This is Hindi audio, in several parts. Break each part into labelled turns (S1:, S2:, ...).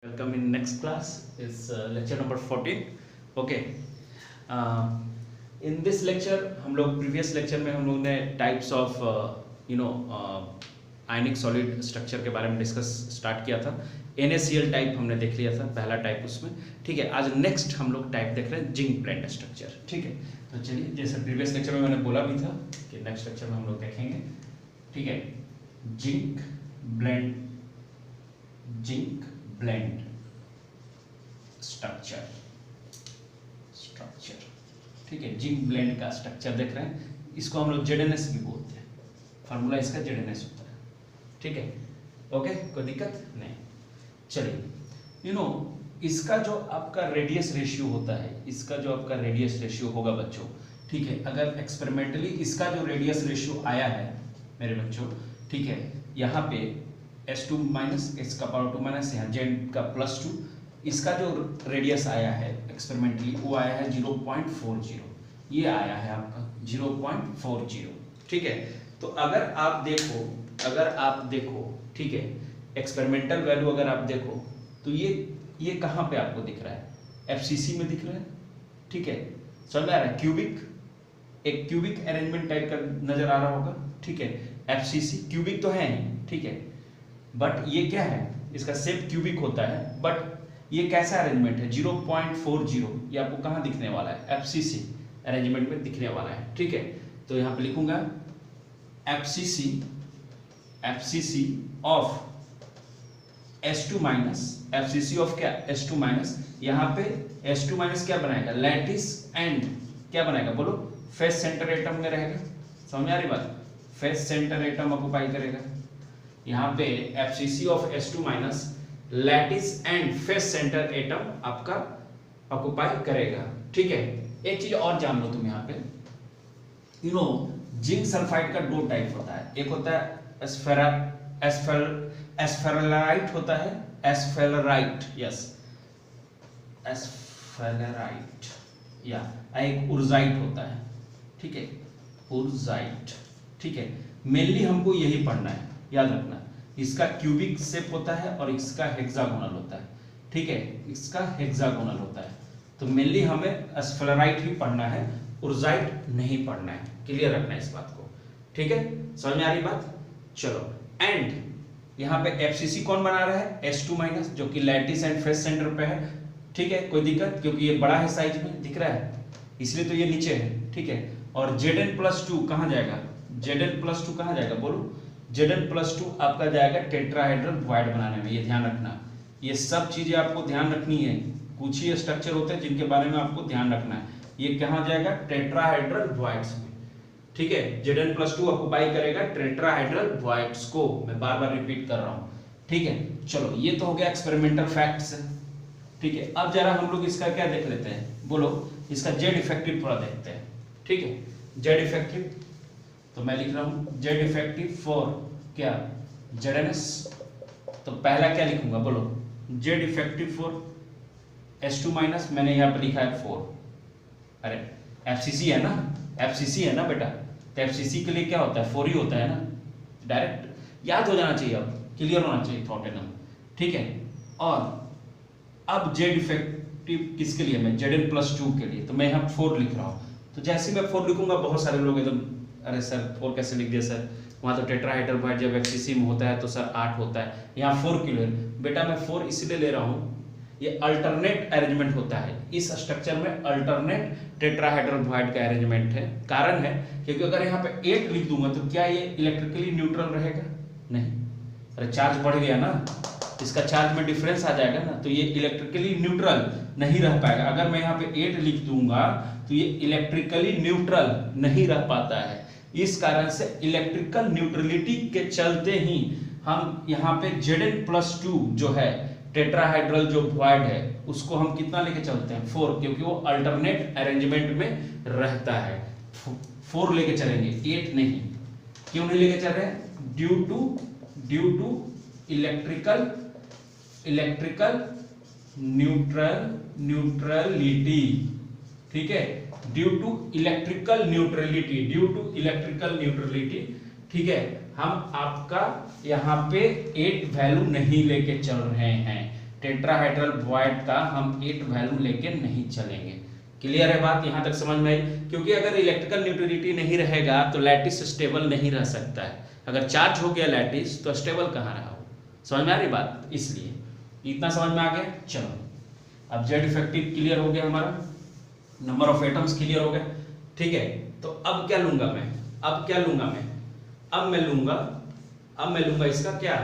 S1: Welcome in next class is lecture number 14. Okay. In this lecture हम लोग previous lecture में हम लोग ने types of ionic solid structure के बारे में डिस्कस स्टार्ट किया था. NaCl टाइप हमने देख लिया था, पहला टाइप उसमें. ठीक है, आज नेक्स्ट हम लोग टाइप देख रहे हैं जिंक ब्लेंड स्ट्रक्चर. ठीक है, तो चलिए जैसे प्रीवियस लेक्चर में मैंने बोला भी था कि नेक्स्ट लेक्चर में हम लोग देखेंगे. ठीक है, जिंक ब्लेंड स्ट्रक्चर. ठीक है, जिंक ब्लेंड का स्ट्रक्चर देख रहे हैं. इसको हम लोग ZNS भी बोलते हैं. फार्मूला इसका ZNS होता है. ठीक है, ओके, कोई दिक्कत नहीं. चलिए, इसका जो आपका रेडियस रेशियो होता है, इसका जो आपका रेडियस रेशियो होगा बच्चों, ठीक है, अगर एक्सपेरिमेंटली इसका जो रेडियस रेशियो आया है मेरे बच्चों, ठीक है, यहाँ पे S2 माइनस S का पावर 2 माइनस यहाँ Z का +2, इसका जो रेडियस आया है एक्सपेरिमेंटली वो आया है 0.40. ये आया है आपका 0.40. ठीक है, तो अगर आप देखो, ठीक है, एक्सपेरिमेंटल वैल्यू अगर आप देखो तो ये कहाँ पे आपको दिख रहा है? FCC में दिख रहा है. ठीक है, समझ में आ रहा है? एक क्यूबिक अरेंजमेंट टाइप का नजर आ रहा होगा. ठीक है, FCC क्यूबिक तो है नहीं. ठीक है, बट ये क्या है? इसका शेप क्यूबिक होता है, बट ये कैसा अरेंजमेंट है? 0.40. ये आपको कहाँ दिखने वाला है? FCC अरेंजमेंट में दिखने वाला है. ठीक है, तो यहाँ पे लिखूंगा FCC of S2 minus, FCC of क्या? S2 minus. यहाँ पे S2 माइनस क्या बनाएगा? लैटिस एंड क्या बनाएगा? बोलो, फेस सेंटर एटम में रहेगा. समझ आ रही बात? फेस सेंटर एटम ऑक्युपाई करेगा. यहाँ पे FCC of S2 minus lattice and face centre atom आपका ऑक्युपाई करेगा. ठीक है, एक चीज और जान लो तुम यहाँ पे, जिंक सल्फाइड का दो टाइप होता है. एक होता है एस्फेराइट होता है, एस्फेराइट, यस, एस्फेराइट, या एक उर्जाइट होता है. ठीक है, उर्जाइट. ठीक है, मेनली हमको यही पढ़ना है, याद रखना. इसका क्यूबिक शेप होता है और इसका हेक्सागोनल होता है. ठीक है, इसका हेक्सागोनल होता है. तो मेनली हमें एस्फेराइट ही पढ़ना है, उर्जाइट नहीं पढ़ना है. क्लियर रखना है इस बात को. ठीक है, समझ में आ रही बात? चलो, एंड यहाँ पे FCC कौन बना रहा है? S2 माइनस, जो कि लैटिस एंड फेस सेंटर पे है. ठीक है, कोई दिक्कत? क्योंकि ये बड़ा है साइज में, दिख रहा है, इसलिए तो ये नीचे है. ठीक है, और Zn+2 कहाँ जाएगा? Zn+2 कहाँ जाएगा? बोलो. Zn+2 आपका जाएगा टेट्राहेड्रल वॉइड बनाने में. ये ध्यान रखना, ये सब चीजें आपको ध्यान रखनी है. कुछ ही स्ट्रक्चर होते हैं जिनके बारे में आपको ध्यान रखना है. ये कहाँ जाएगा? टेट्राहेड्रल वॉइड्स में. ठीक है, Zn+2 ऑक्युपाई करेगा टेट्राहेड्रल वॉइड्स को. मैं बार बार रिपीट कर रहा हूँ. ठीक है, चलो, ये तो हो गया एक्सपेरिमेंटल फैक्ट्स. ठीक है, अब जरा हम लोग इसका क्या देख लेते हैं. बोलो, इसका Z इफेक्टिव थोड़ा देखते हैं. ठीक है, Z इफेक्टिव, तो मैं लिख रहा हूँ Z इफेक्टिव फॉर क्या? ZNS. तो पहला क्या लिखूंगा? बोलो, Z effective for S2 minus, मैंने यहाँ पर लिखा है 4. अरे FCC है ना, FCC है ना बेटा, तो FCC के लिए क्या होता है? 4 ही होता है ना. डायरेक्ट याद हो जाना चाहिए, अब क्लियर होना चाहिए थॉट एंड. ठीक है, और अब Z इफेक्टिव किसके लिए? मैं Zn+2 के लिए, तो मैं यहाँ 4 लिख रहा हूँ. तो जैसे मैं 4 लिखूंगा, बहुत सारे लोग एकदम, अरे सर 4 कैसे लिख दिया सर, वहाँ तो टेट्राहेड्रल वॉइड जब FCC में होता है तो सर 8 होता है, यहाँ 4 क्यों ले? बेटा मैं 4 इसलिए ले रहा हूँ, ये अल्टरनेट अरेंजमेंट होता है. इस स्ट्रक्चर में अल्टरनेट टेट्राहेड्रल वॉइड का अरेंजमेंट है. कारण है क्योंकि अगर यहाँ पे 8 लिख दूंगा तो क्या ये इलेक्ट्रिकली न्यूट्रल रहेगा? नहीं. अरे चार्ज बढ़ गया ना, इसका चार्ज में डिफरेंस आ जाएगा ना, तो ये इलेक्ट्रिकली न्यूट्रल नहीं रह पाएगा. अगर मैं यहाँ पे 8 लिख दूंगा तो ये इलेक्ट्रिकली न्यूट्रल नहीं रह पाता है. इस कारण से इलेक्ट्रिकल न्यूट्रलिटी के चलते ही हम यहाँ पे Zn+2 जो है टेट्राहेड्रल जो वॉइड है उसको हम कितना लेके चलते हैं? 4, क्योंकि वो अल्टरनेट अरेंजमेंट में रहता है. 4 लेके चलेंगे, 8 नहीं. क्यों नहीं लेके चल रहे हैं? Due to electrical neutrality. ठीक है, ड्यू टू इलेक्ट्रिकल न्यूट्रलिटी. ठीक है, हम आपका यहाँ पे 8 वैल्यू नहीं लेके चल रहे हैं. टेट्राहेड्रल वॉइड का हम 8 वैल्यू लेके नहीं चलेंगे। क्लियर है बात, यहाँ तक समझ में आई? क्योंकि अगर इलेक्ट्रिकल न्यूट्रलिटी नहीं रहेगा तो लैटिस स्टेबल नहीं रह सकता है। अगर चार्ज हो गया लैटिस तो स्टेबल कहाँ रहा हो? समझ में आ रही बात? इसलिए इतना समझ में आ गया। चलो अब जेड इफेक्टिव क्लियर हो गया, हमारा नंबर ऑफ एटम्स क्लियर हो गया। ठीक है, तो अब क्या लूंगा मैं? अब मैं लूंगा इसका क्या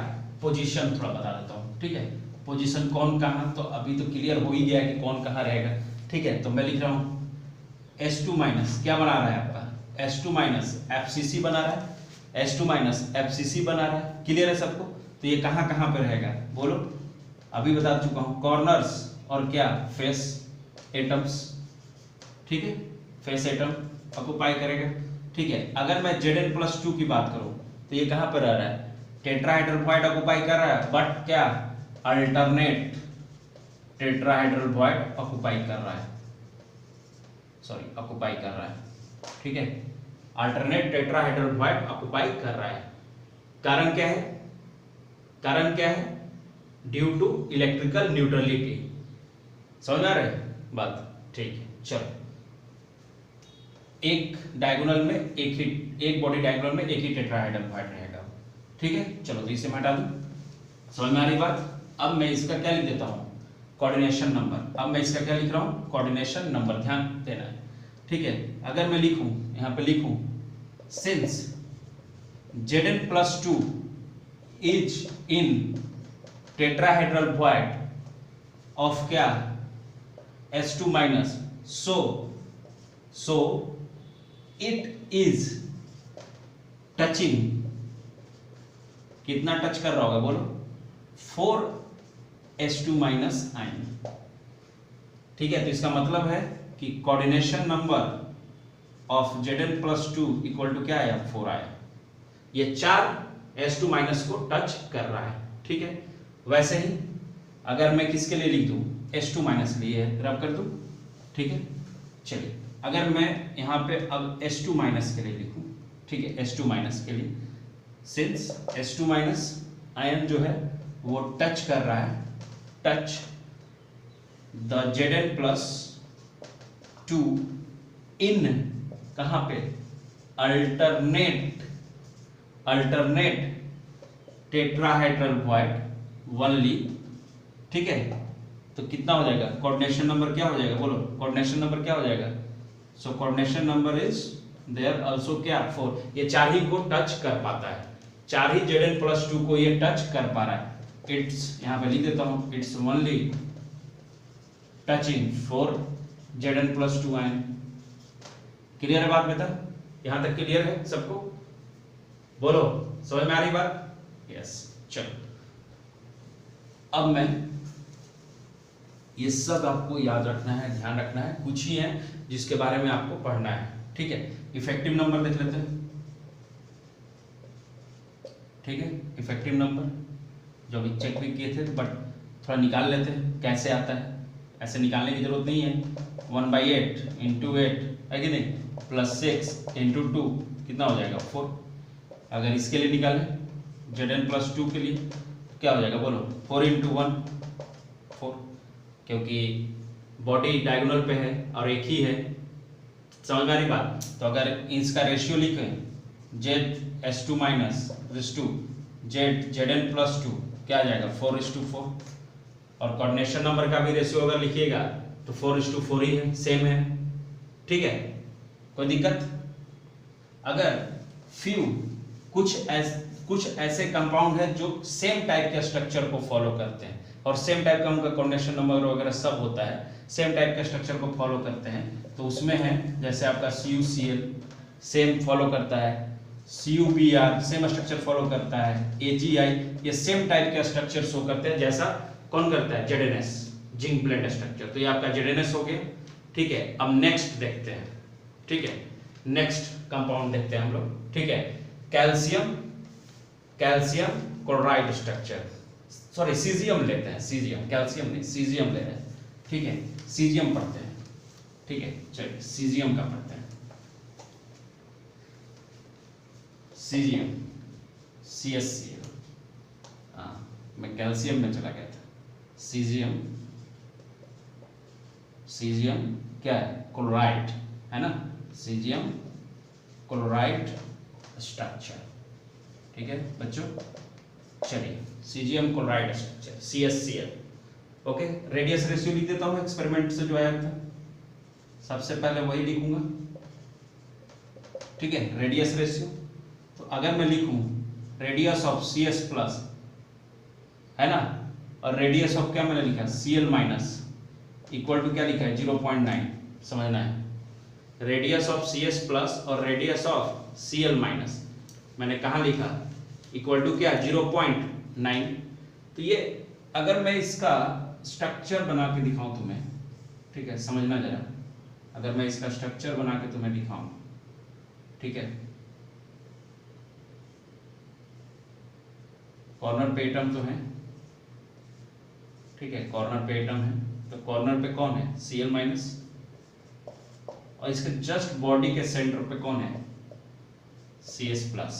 S1: पोजीशन, थोड़ा बता देता हूँ। ठीक है, पोजीशन कौन कहाँ, तो अभी तो क्लियर हो ही गया कि कौन कहाँ रहेगा। ठीक है, तो मैं लिख रहा हूँ S2 माइनस क्या बना रहा है आपका, S2 माइनस FCC बना रहा है, S2 माइनस FCC बना रहा है। क्लियर है सबको? तो ये कहाँ कहाँ पे रहेगा बोलो? अभी बता चुका हूँ, कॉर्नर्स और क्या फेस एटम्स। ठीक है, फेस एटम ऑक्युपाई करेगा। ठीक है, अगर मैं Zn+2 की बात करूं तो ये कहां पर रह रहा है? टेट्राहेड्रल वॉइड ऑक्युपाई कर रहा है, बट क्या अल्टरनेट टेट्राहेड्रल वॉइड ऑक्युपाई कर रहा है, ऑक्युपाई कर रहा है। ठीक है, अल्टरनेट टेट्राहेड्रल वॉइड ऑक्युपाई कर रहा है। कारण क्या है? Due to electrical neutrality. समझ आ रहा है बात? ठीक है, चलो एक डायगोनल में एक बॉडी डायगोनल में एक ही टेट्राहेड्रल वॉइड रहेगा। ठीक है, चलो तो इसे मैं हटा दूं। समझ में आ रही बात? अब मैं इसका क्या लिख देता हूं, कोऑर्डिनेशन नंबर। अब मैं इसका क्या लिख रहा हूं, कोऑर्डिनेशन नंबर, ध्यान देना है। ठीक है, अगर मैं लिखूं, यहां पे लिखूं since Zn+2 is in tetrahedral void of क्या S2 minus, so it is touching, कितना टच कर रहा होगा बोलो? 4s2 minus ion. ठीक है, तो इसका मतलब है कि coordination number of Zn+2 equal to क्या आया? 4 आया। ये 4s2 माइनस को टच कर रहा है। ठीक है, वैसे ही अगर मैं किसके लिए लिख दूं, S2 माइनस लिए रब कर दूं। ठीक है, चलिए अगर मैं यहाँ पे अब S2 माइनस के लिए लिखूं, ठीक है, S2 माइनस के लिए, सिंस S2 माइनस आयन जो है वो टच कर रहा है, टच द Zn+2 इन कहाँ पे? Alternate tetrahedral void only. ठीक है, तो कितना हो जाएगा? कोऑर्डिनेशन नंबर क्या हो जाएगा बोलो? कोऑर्डिनेशन नंबर क्या हो जाएगा? So coordination number is there also क्या? 4। ये 4 ही को टच कर पाता है, 4 ही Zn+2 को ये टच कर पा रहा है। इट्स, यहां पे लिख देता हूं, it's only touching 4 Zn+2 ion. Clear है बात बेटा? यहां तक क्लियर है सबको? बोलो, समझ में आ रही बात? यस, चलो अब मैं ये सब आपको याद रखना है, ध्यान रखना है। कुछ ही है जिसके बारे में आपको पढ़ना है। ठीक है, इफेक्टिव नंबर देख लेते हैं। ठीक है, इफेक्टिव नंबर जो अभी चेक भी किए थे, बट थोड़ा निकाल लेते हैं कैसे आता है। ऐसे निकालने की जरूरत नहीं है। 1/8 × 8 है कि नहीं, +6 × 2 कितना हो जाएगा? 4। अगर इसके लिए निकालें Zn+2 के लिए क्या हो जाएगा बोलो? 4 × 1 4, क्योंकि बॉडी डायगोनल पे है और एक ही है। समझ में आ रही बात? तो अगर इसका रेशियो लिखें Z(S2 - Zn+2) क्या आ जाएगा? 4:4। और कोऑर्डिनेशन नंबर का भी रेशियो अगर लिखिएगा तो 4:4 ही है, सेम है। ठीक है, कोई दिक्कत? अगर कुछ ऐसे कंपाउंड है जो सेम टाइप के स्ट्रक्चर को फॉलो करते हैं और सेम टाइप का उनका कोऑर्डिनेशन नंबर वगैरह सब होता है, सेम टाइप के स्ट्रक्चर को फॉलो करते हैं, तो उसमें है जैसे आपका CuCl सेम फॉलो करता है, CuBr सेम स्ट्रक्चर फॉलो करता है, AgI ये सेम टाइप के स्ट्रक्चर शो करते हैं जैसा कौन करता है? ZnS, zinc blende structure. तो ये आपका ZnS हो गया। ठीक है, अब नेक्स्ट देखते हैं। ठीक है, नेक्स्ट कंपाउंड देखते हैं हम लोग। ठीक है, calcium chloride structure, sorry caesium लेते हैं, सीजियम, कैल्शियम नहीं, सीजियम ले रहे हैं। ठीक है, सीजियम पढ़ते हैं। ठीक है, चलिए सीजियम का पढ़ते हैं। सीजियम CSCl, हाँ मैं कैल्शियम में चला गया था, सीजियम क्या है, क्लोराइड है ना, सीजियम क्लोराइड स्ट्रक्चर। ठीक है बच्चों, चलिए caesium chloride structure CaCl। Okay, radius ratio लिख देता हूँ एक्सपेरिमेंट से जो आया था, सबसे पहले वही लिखूंगा। ठीक है, रेडियस रेशियो, तो अगर मैं लिखूं रेडियस ऑफ CS प्लस है ना, और रेडियस ऑफ क्या मैंने लिखा Cl माइनस इक्वल टू क्या लिखा है 0.9, समझना है। रेडियस ऑफ CS प्लस और रेडियस ऑफ Cl माइनस मैंने कहाँ लिखा, इक्वल टू क्या 0.9। तो ये अगर मैं इसका स्ट्रक्चर बना के दिखाऊं तुम्हें, ठीक है समझना जरा, अगर मैं इसका स्ट्रक्चर बना के तुम्हें दिखाऊं, ठीक है, कॉर्नर पे एटम तो है, ठीक है कॉर्नर पे एटम है, तो कॉर्नर पे कौन है Cl माइनस, और इसके जस्ट बॉडी के सेंटर पे कौन है CS प्लस।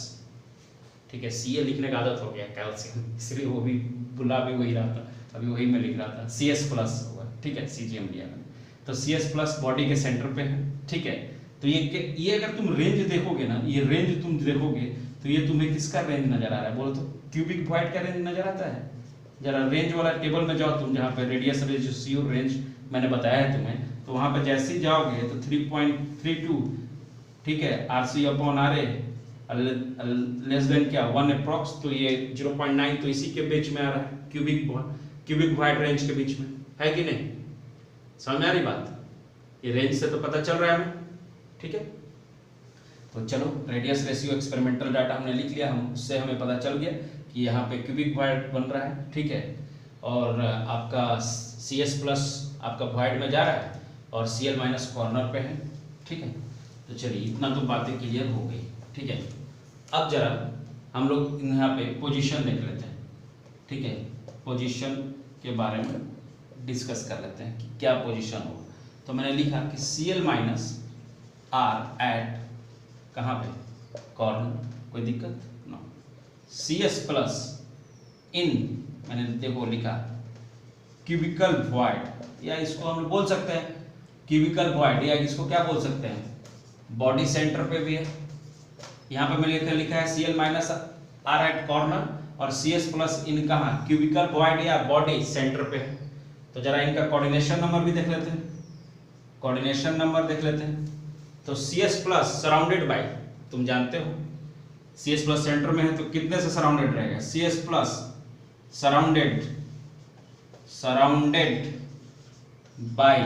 S1: ठीक है, Cl लिखने का आदत हो गया कैल्शियम, इसलिए वो भी बुला भी वही रहा था, अभी वही मैं लिख रहा था CS प्लस होगा। ठीक है, CGM लिया मैंने, तो CS प्लस बॉडी के सेंटर पे है। ठीक है, तो ये अगर तुम रेंज देखोगे ना, ये रेंज तुम देखोगे तो ये तुम्हें किसका रेंज नजर आ रहा है, बोलो तो क्यूबिक वॉइड का रेंज नजर आता है। जरा रेंज वाला टेबल में जाओ तुम, जहाँ पे रेडियस रेशियो रेंज मैंने बताया है तुम्हें, तो वहां पे जैसे ही जाओगे तो 3.32, ठीक है, RC/RA लेस देन क्या 1 अप्रॉक्स, तो ये 0.9, तो इसी के बीच में आ रहा है, क्यूबिक वॉइड रेंज के बीच में है कि नहीं, समझ में आ रही बात, ये रेंज से तो पता चल रहा है हमें। ठीक है, तो चलो रेडियस रेशियो एक्सपेरिमेंटल डाटा हमने लिख लिया, हम उससे हमें पता चल गया कि यहाँ पे क्यूबिक वॉइड बन रहा है। ठीक है, और आपका CS प्लस आपका वॉइड में जा रहा है और Cl माइनस कॉर्नर पे है। ठीक है, तो चलिए इतना तो बातें क्लियर हो गई। ठीक है, अब जरा हम लोग यहाँ पे पोजीशन देख लेते हैं। ठीक है, पोजीशन के बारे में डिस्कस कर लेते हैं कि क्या पोजीशन होगा। तो मैंने लिखा कि Cl माइनस आर एट कहाँ पे कॉर्नर, कोई दिक्कत नो। CS प्लस इन मैंने देखो लिखा क्यूबिकल वॉइड, या इसको हम बोल सकते हैं क्यूबिकल वॉइड, या इसको क्या बोल सकते हैं बॉडी सेंटर पे भी है। यहाँ पे मैंने लिखा है Cl minus are at corner और CS प्लस इन कहाँ क्यूबिकल वॉइड या बॉडी सेंटर पे है। तो जरा इनका कोऑर्डिनेशन नंबर भी देख लेते हैं, कोऑर्डिनेशन नंबर देख लेते हैं। तो CS प्लस सराउंडेड बाय, तुम जानते हो CS प्लस सेंटर में है तो कितने से सराउंडेड रहेगा, CS plus surrounded by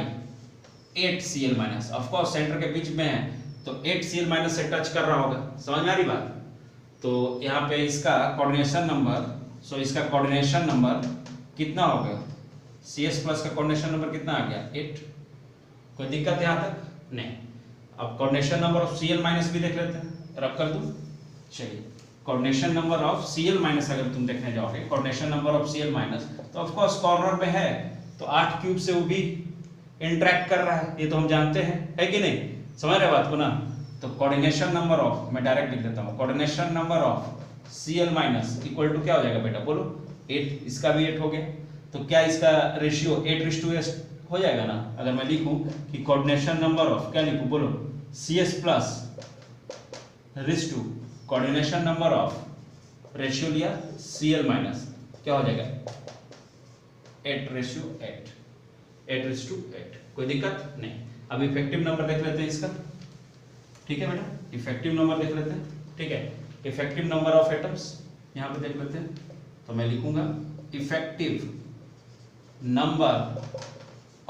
S1: 8 Cl minus, of course centre के बीच में है तो 8 Cl माइनस से टच कर रहा होगा, समझ में आ रही बात। तो यहाँ पे इसका कोऑर्डिनेशन नंबर, सो इसका कोऑर्डिनेशन नंबर कितना हो गया, CS प्लस का कोऑर्डिनेशन नंबर कितना आ गया 8, कोई दिक्कत यहाँ तक नहीं। अब coordination number of Cl minus भी देख लेते हैं, रब कर दूं, चलिए coordination number of Cl minus अगर तुम देखने जाओगे, coordination number of Cl minus, तो ऑफ कोर्स कॉर्नर पे है तो 8 क्यूब से वो भी इंटरेक्ट कर रहा है, ये तो हम जानते हैं, है कि नहीं, समझ रहे बात को ना। तो कोऑर्डिनेशन नंबर ऑफ, मैं डायरेक्ट लिख देता हूँ, coordination number of Cl minus equal to क्या हो जाएगा बेटा, बोलो 8, इसका भी 8 हो गया, तो क्या इसका रेशियो 8:8 हो जाएगा ना। अगर मैं लिखूं कि कोऑर्डिनेशन नंबर ऑफ, क्या लिखूं बोलो, CS प्लस रेस टू कोऑर्डिनेशन नंबर ऑफ, रेशियो लिया Cl माइनस, क्या हो जाएगा 8:8, 8:8, कोई दिक्कत नहीं। अब इफेक्टिव नंबर देख लेते हैं इसका, ठीक है बेटा, इफेक्टिव नंबर देख लेते हैं। ठीक है, इफेक्टिव नंबर ऑफ एटम्स यहाँ पे देख लेते हैं, तो मैं लिखूंगा effective number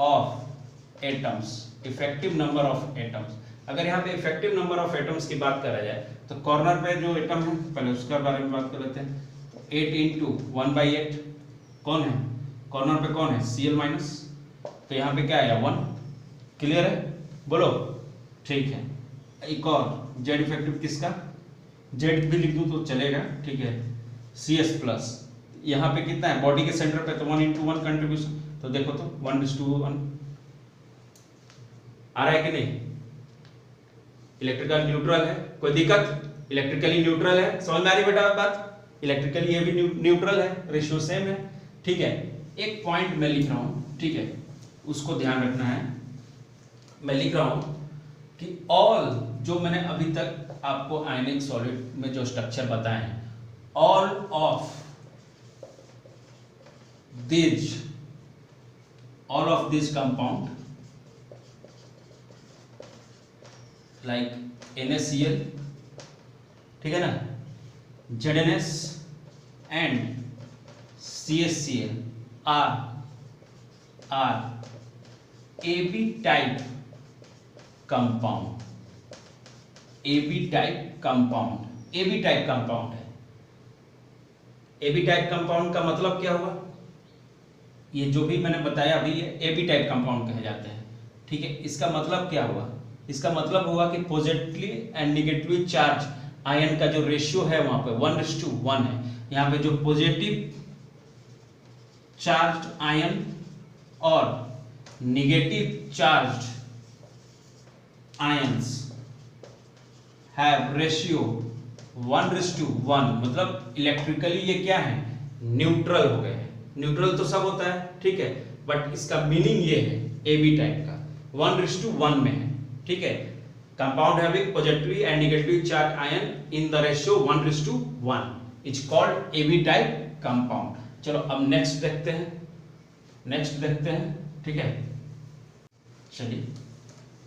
S1: of atoms, effective number of atoms. अगर यहाँ पे इफेक्टिव नंबर ऑफ एटम्स की बात करा जाए तो कॉर्नर पे जो एटम है पहले उसका बारे में बात कर लेते हैं। 8 × 1/8 कौन है, कॉर्नर पे कौन है Cl माइनस, तो यहाँ पे क्या आया 1, क्लियर है बोलो, ठीक है। एक और जेड इफेक्टिव किसका, जेड भी लिख दूं तो चलेगा, ठीक है, CS प्लस, यहाँ पे कितना है बॉडी के सेंटर पे, तो 1 × 1 कंट्रीब्यूशन, तो देखो तो 1:1 आ रहा है कि नहीं, इलेक्ट्रिकल न्यूट्रल है, कोई दिक्कत, इलेक्ट्रिकली न्यूट्रल है, समझ में आ रही बेटा बात, इलेक्ट्रिकली ये भी न्यूट्रल है, रेशियो सेम है। ठीक है, एक पॉइंट मैं लिख रहा हूं, ठीक है, उसको ध्यान रखना है। मैं लिख रहा हूं कि ऑल, जो मैंने अभी तक आपको आयनिक सॉलिड में जो स्ट्रक्चर बताए हैं, all of this compound like NaCl, ठीक है ना, ZnS and CHCl are AB type compound। AB type compound है। AB टाइप कंपाउंड का मतलब क्या हुआ? ये जो भी मैंने बताया अभी, ये AB टाइप कंपाउंड कहे जाते हैं, ठीक है। इसका मतलब क्या हुआ? इसका मतलब हुआ कि positively and negatively charge ion का जो रेशियो है वहां पे 1:1 है। यहाँ पे जो पॉजिटिव चार्ज आयन और negative charge ions have ratio 1:1, मतलब इलेक्ट्रिकली ये क्या है? न्यूट्रल हो गए हैं। न्यूट्रल तो सब होता है, ठीक है, बट इसका मीनिंग ये है AB टाइप का 1:1 में है, ठीक है। Compound having positively and negatively charge ion in the ratio 1:1 is called AB type compound. चलो अब नेक्स्ट देखते हैं, ठीक है। चलिए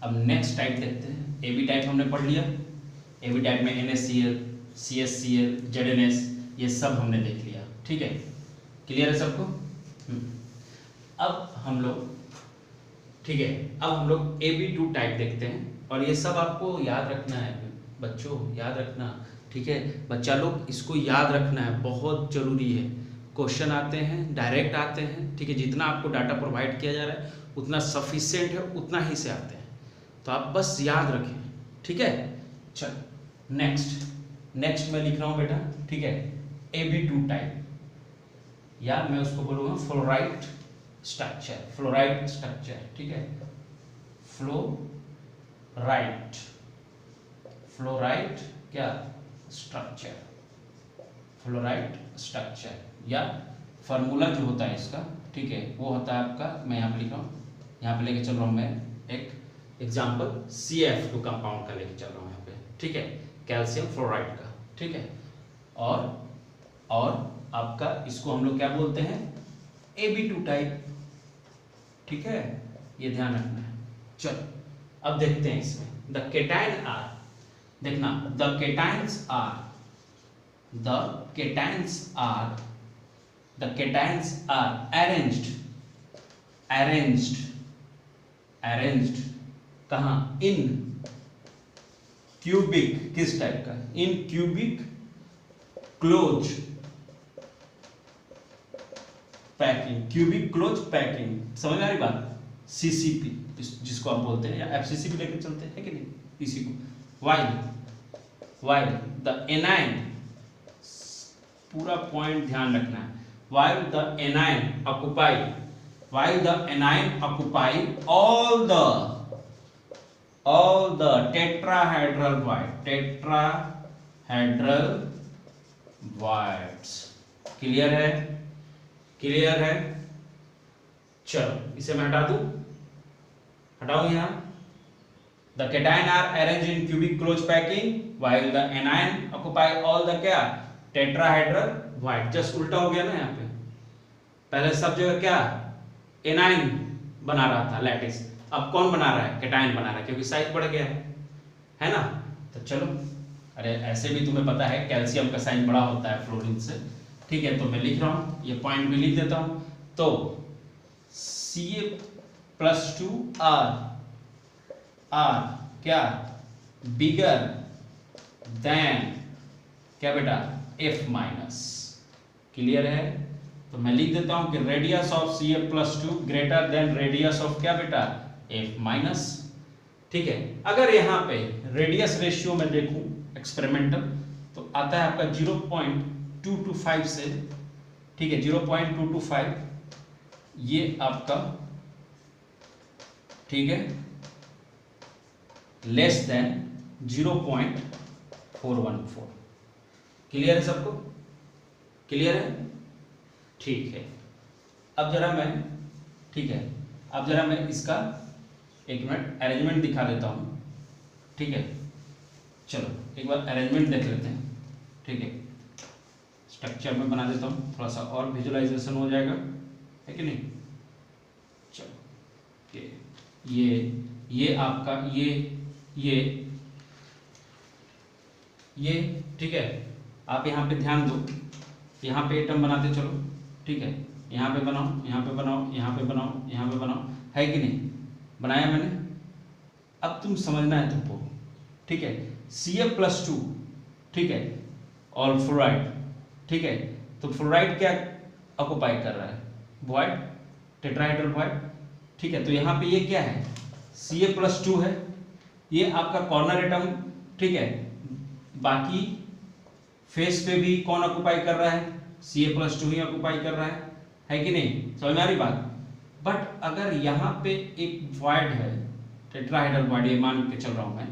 S1: अब नेक्स्ट टाइप देखते हैं। AB टाइप हमने पढ़ लिया। AB टाइप में NaCl, CHCl, ZnS ये सब हमने देख लिया, ठीक है। क्लियर है सबको? अब हम लोग, ठीक है, अब हम लोग AB2 टाइप देखते हैं। और ये सब आपको याद रखना है बच्चों, याद रखना, ठीक है। बच्चा लोग इसको याद रखना है, बहुत जरूरी है। क्वेश्चन आते हैं, डायरेक्ट आते हैं, ठीक है। जितना आपको डाटा प्रोवाइड किया जा रहा है उतना सफिशिएंट है, उतना ही से आते हैं, तो आप बस याद रखें, ठीक है। चल नेक्स्ट मैं लिख रहा हूँ बेटा, ठीक है, AB2 टाइप, या मैं उसको बोलूँगा फ्लोराइड स्ट्रक्चर, ठीक है। फ्लोराइड क्या स्ट्रक्चर या फार्मूला जो होता है इसका, ठीक है, वो होता है आपका, मैं यहाँ पे लिख रहा हूँ, यहाँ पे लेके चल रहा हूँ मैं एक एग्जाम्पल CF2 कंपाउंड का लेके चल रहा हूँ यहाँ पे, ठीक है, कैल्शियम फ्लोराइड का, ठीक है। और आपका इसको हम लोग क्या बोलते हैं? AB2 टाइप, ठीक है, ये ध्यान रखना है। चलो अब देखते हैं इसमें द केटाइन आर, देखना, द केटाइन्स आर अरेंज्ड कहाँ? इन क्यूबिक, किस टाइप का? इन क्यूबिक क्लोज पैकिंग, समझ में आ रही बात? CCP जिसको आप बोलते हैं, या FCC भी लेकर चलते हैं, कि नहीं इसी को। while the anion, पूरा पॉइंट ध्यान रखना है, while the anion occupy all the tetrahedral bonds। Clear है? चलो इसे मैं हटाऊं यहाँ। The cation are arranged in cubic close packing while the anion occupy all the क्या? Tetrahedral bond। जस्ट उल्टा हो गया ना यहाँ पे, पहले सब जगह क्या एनाइन बना रहा था लैटिस, अब कौन बना रहा है? केटाइन बना रहा है, क्योंकि साइज बढ़ गया है ना। तो चलो, अरे ऐसे भी तुम्हें पता है कैल्शियम का साइज बड़ा होता है फ्लोरीन से, ठीक है। तो मैं लिख रहा हूँ, ये पॉइंट भी लिख देता हूँ। तो Ca+2 आर क्या? बिगर देन क्या बेटा? F-। क्लियर है? तो मैं लिख देता हूं कि radius of Ca+2 greater than radius of क्या बेटा? F-। ठीक है। अगर यहाँ पे रेडियस रेशियो में देखूं एक्सपेरिमेंटल, तो आता है आपका 0.225 से, ठीक है, 0.225 ये आपका, ठीक है, लेस देन 0.414। क्लियर है सबको? क्लियर है? ठीक है। अब जरा मैं, ठीक है, अब जरा मैं इसका एक मिनट अरेंजमेंट दिखा देता हूँ, ठीक है। चलो एक बार अरेंजमेंट देख लेते हैं, ठीक है। स्ट्रक्चर में बना देता हूँ, थोड़ा सा और विजुअलाइजेशन हो जाएगा, है कि नहीं। चलो ये आपका ये ठीक है। आप यहाँ पे ध्यान दो, यहाँ पे एटम बनाते चलो, ठीक है। यहाँ पे बनाओ, यहाँ पे बनाओ, यहाँ पे बनाओ, यहाँ पे बनाओ, है कि नहीं, बनाया मैंने। अब तुम समझना है तुमको, ठीक है। Ca+2, ठीक है, और फ्लोराइड, ठीक है। तो फ्लोराइड क्या ऑक्युपाई कर रहा है, वॉइड, टेट्राहेड्रल वॉइड, ठीक है। तो यहाँ पे ये क्या है, Ca+2 है, ये आपका कॉर्नर एटम, ठीक है। बाकी फेस पे भी कौन ऑक्युपाई कर रहा है, Ca+2 ही ऑक्युपाई कर रहा है कि नहीं, समझ में आ रही बात। बट अगर यहाँ पे एक वॉइड है, टेट्राहेड्रल वॉइड, ये मान के चल रहा हूँ मैं,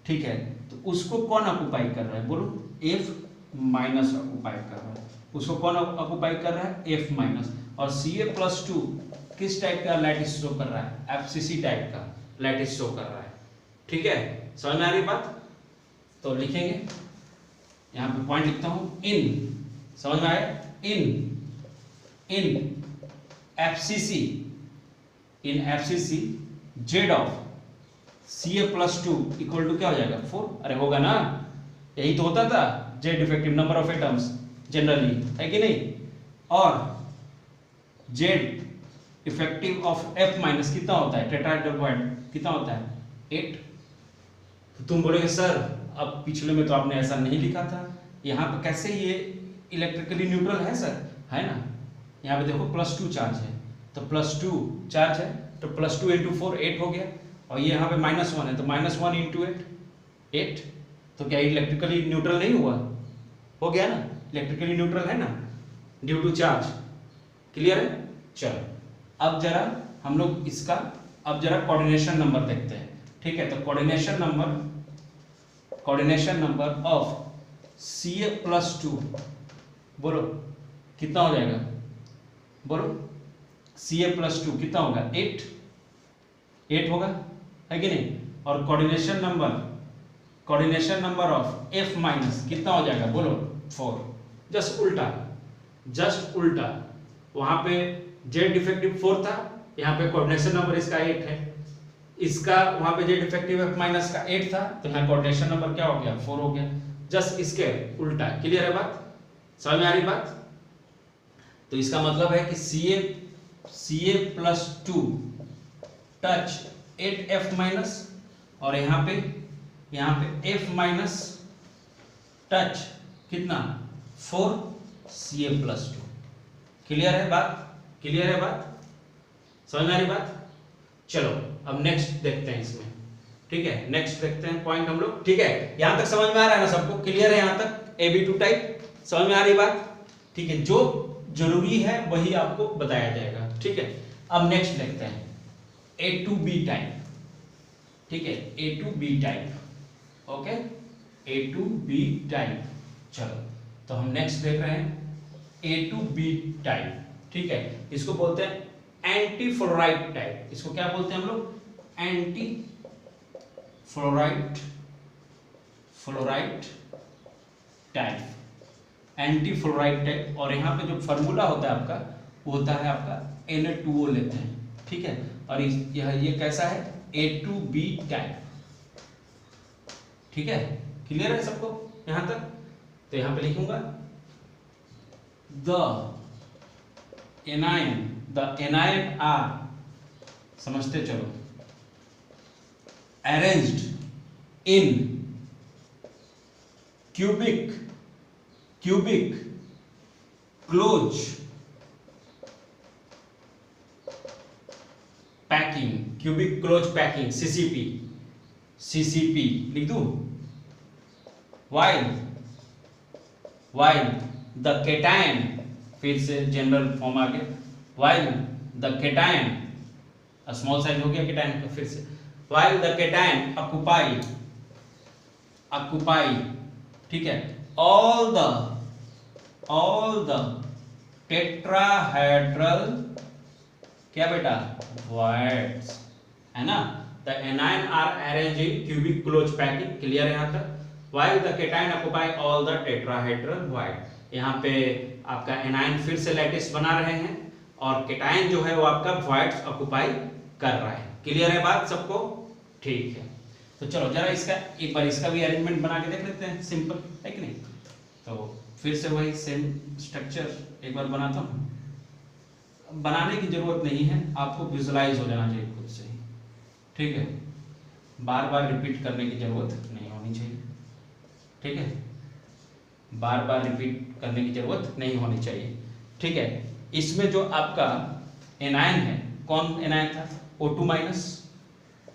S1: ठीक है, तो उसको कौन ऑक्युपाई कर रहा है, बोलो, F- ऑक्युपाई कर रहा है। उसको कौन ऑक्युपाई कर रहा है, F-। और Ca+2 किस टाइप का लैटिस शो कर रहा है, FCC टाइप का लैटिस शो कर रहा है, ठीक है। समझ में आ रही बात। तो लिखेंगे, यहाँ पे पॉइंट लिखता हूँ, इन, समझ में आया, in FCC Z of Ca+2 equal to क्या हो जाएगा, 4। अरे होगा ना, यही तो होता था, Z effective number of atoms generally, है कि नहीं। और Z इफेक्टिव ऑफ F- कितना होता है, टेट्राहेड्रल वॉइड कितना होता है, 8। तो तुम बोलोगे सर अब पिछले में तो आपने ऐसा नहीं लिखा था, यहाँ पे कैसे ये इलेक्ट्रिकली न्यूट्रल है सर, है ना। यहाँ पे देखो +2 चार्ज है, तो +2 चार्ज है, तो +2 × 4 8 हो गया। और ये यहाँ पे -1 है, तो -1 × 8, तो क्या इलेक्ट्रिकली न्यूट्रल नहीं हुआ, हो गया ना, इलेक्ट्रिकली न्यूट्रल है ना, ड्यू टू चार्ज। क्लियर है। चलो अब जरा हम लोग इसका, अब जरा कोऑर्डिनेशन नंबर देखते हैं, ठीक है। तो कोऑर्डिनेशन नंबर ऑफ Ca+2 बोलो कितना हो जाएगा, बोलो, Ca+2 कितना होगा, 8 होगा, है कि नहीं। और कोऑर्डिनेशन नंबर ऑफ F- कितना हो जाएगा, बोलो, 4। जस्ट उल्टा, वहां पे Z डिफेक्टिव 4 था, यहाँ पे कोऑर्डिनेशन नंबर इसका 8 है, इसका वहां पे Z डिफेक्टिव F- का 8 था, तो यहाँ कोऑर्डिनेशन नंबर क्या हो गया, 4 हो गया, जस्ट इसके उल्टा। क्लियर है बात, समझ में आ रही बात। तो इसका मतलब है कि Ca+2 टच 8F- और यहाँ पे F- टच कितना, 4 Ca+2। क्लियर है बात, समझ में आ रही बात। चलो अब नेक्स्ट देखते हैं इसमें, ठीक है, नेक्स्ट देखते हैं पॉइंट हम लोग, ठीक है। यहां तक समझ में आ रहा है ना सबको, क्लियर है यहां तक, AB2 टाइप समझ में आ रही बात, ठीक है। जो जरूरी है वही आपको बताया जाएगा, ठीक है। अब नेक्स्ट देखते हैं A2B टाइप, ठीक है, A2B type, okay, A2B type. चलो तो हम नेक्स्ट देख रहे हैं A2B टाइप, ठीक है। इसको बोलते हैं एंटी फ्लोराइड टाइप, इसको क्या बोलते हैं हम लोग, एंटी फ्लोराइड टाइप। और यहाँ पे जो फॉर्मूला होता है आपका, वो होता है आपका Na2O लेते हैं, ठीक है। और ये कैसा है, A2B टाइप, ठीक है। क्लियर है सबको यहां तक। तो यहां पे लिखूंगा the anion are, समझते चलो, arranged in cubic close packing, CCP लिख दूं। while the cation, फिर से जनरल फॉर्म आ गया, while the cation, small size हो गया cation का, फिर से while the cation occupy, ठीक है, all the tetrahedral क्या बेटा, voids, है ना। The anion are arranged in cubic close packing, clear है यहाँ तक। While the cation occupy all the tetrahedral void, यहाँ पे आपका एनायन फिर से लैटिस बना रहे हैं और केटायन जो है वो आपका voids ऑक्युपाई कर रहा है। क्लियर है बात सबको, ठीक है। तो चलो जरा इसका एक बार इसका भी अरेंजमेंट बना के देख लेते हैं, सिंपल है कि नहीं। तो फिर से वही सेम स्ट्रक्चर एक बार बनाता हूँ। बनाने की जरूरत नहीं है, आपको विजुलाइज हो जाना चाहिए खुद से ही, ठीक है। बार बार रिपीट करने की जरूरत नहीं होनी चाहिए, ठीक है। बार बार रिपीट करने की जरूरत नहीं होनी चाहिए, ठीक है। इसमें जो आपका एनायन है, कौन एनायन था, O2 माइनस,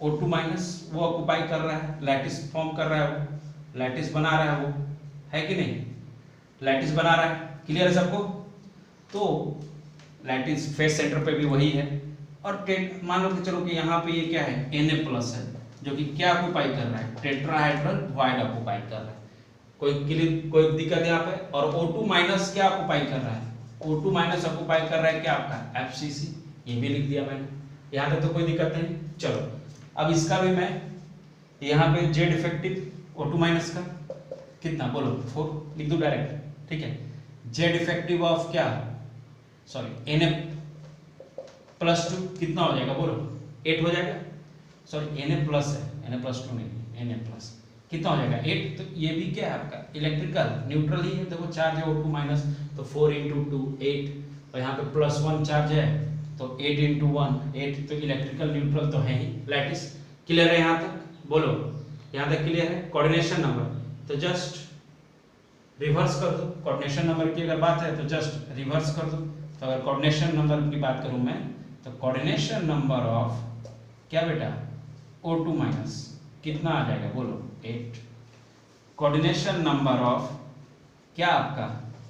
S1: O2 माइनस वो ऑक्युपाई कर रहा है, लैटिस फॉर्म कर रहा है, वो लैटिस बना रहा है, वो है कि नहीं, लैटिस बना रहा है। क्लियर है सबको। तो लैटिस फेस सेंटर पे भी वही है और मान लो कि चलो कि यहाँ पे ये क्या है, Na+ है जो कि क्या ऑक्युपाई कर रहा है, टेट्राहेड्रल वॉइड ऑक्युपाई कर रहा है। कोई दिक्कत यहाँ पे। और O2 माइनस क्या ऑक्युपाई कर रहा है, O2 माइनस ऑक्युपाई कर रहा है क्या आपका FCC, ये भी लिख दिया मैंने, यहाँ तक तो कोई दिक्कत नहीं। चलो अब इसका भी मैं यहाँ पे Z इफेक्टिव O2 माइनस का कितना बोलो 4 लिख दूं डायरेक्ट, ठीक है। Z इफेक्टिव ऑफ क्या, सॉरी Na+2 कितना हो जाएगा बोलो, 8 हो जाएगा। सॉरी Na+ है, Na+2 नहीं, Na+ कितना हो जाएगा 8। तो ये भी क्या है आपका इलेक्ट्रिकल न्यूट्रल ही है। देखो चार्ज है O2 माइनस, तो 4 × 2 8, और यहाँ पे +1 चार्ज है तो 8 × 1 8, तो इलेक्ट्रिकल न्यूट्रल तो है ही लैटिस। क्लियर है यहाँ तक बोलो, यहाँ तक क्लियर है। कोऑर्डिनेशन नंबर तो जस्ट रिवर्स कर दो, कोऑर्डिनेशन नंबर की अगर बात है तो जस्ट रिवर्स कर दो। तो अगर कोऑर्डिनेशन नंबर की बात करूं मैं, तो कोऑर्डिनेशन नंबर ऑफ क्या बेटा O2 माइनस कितना आ जाएगा बोलो 8। कोऑर्डिनेशन नंबर ऑफ क्या आपका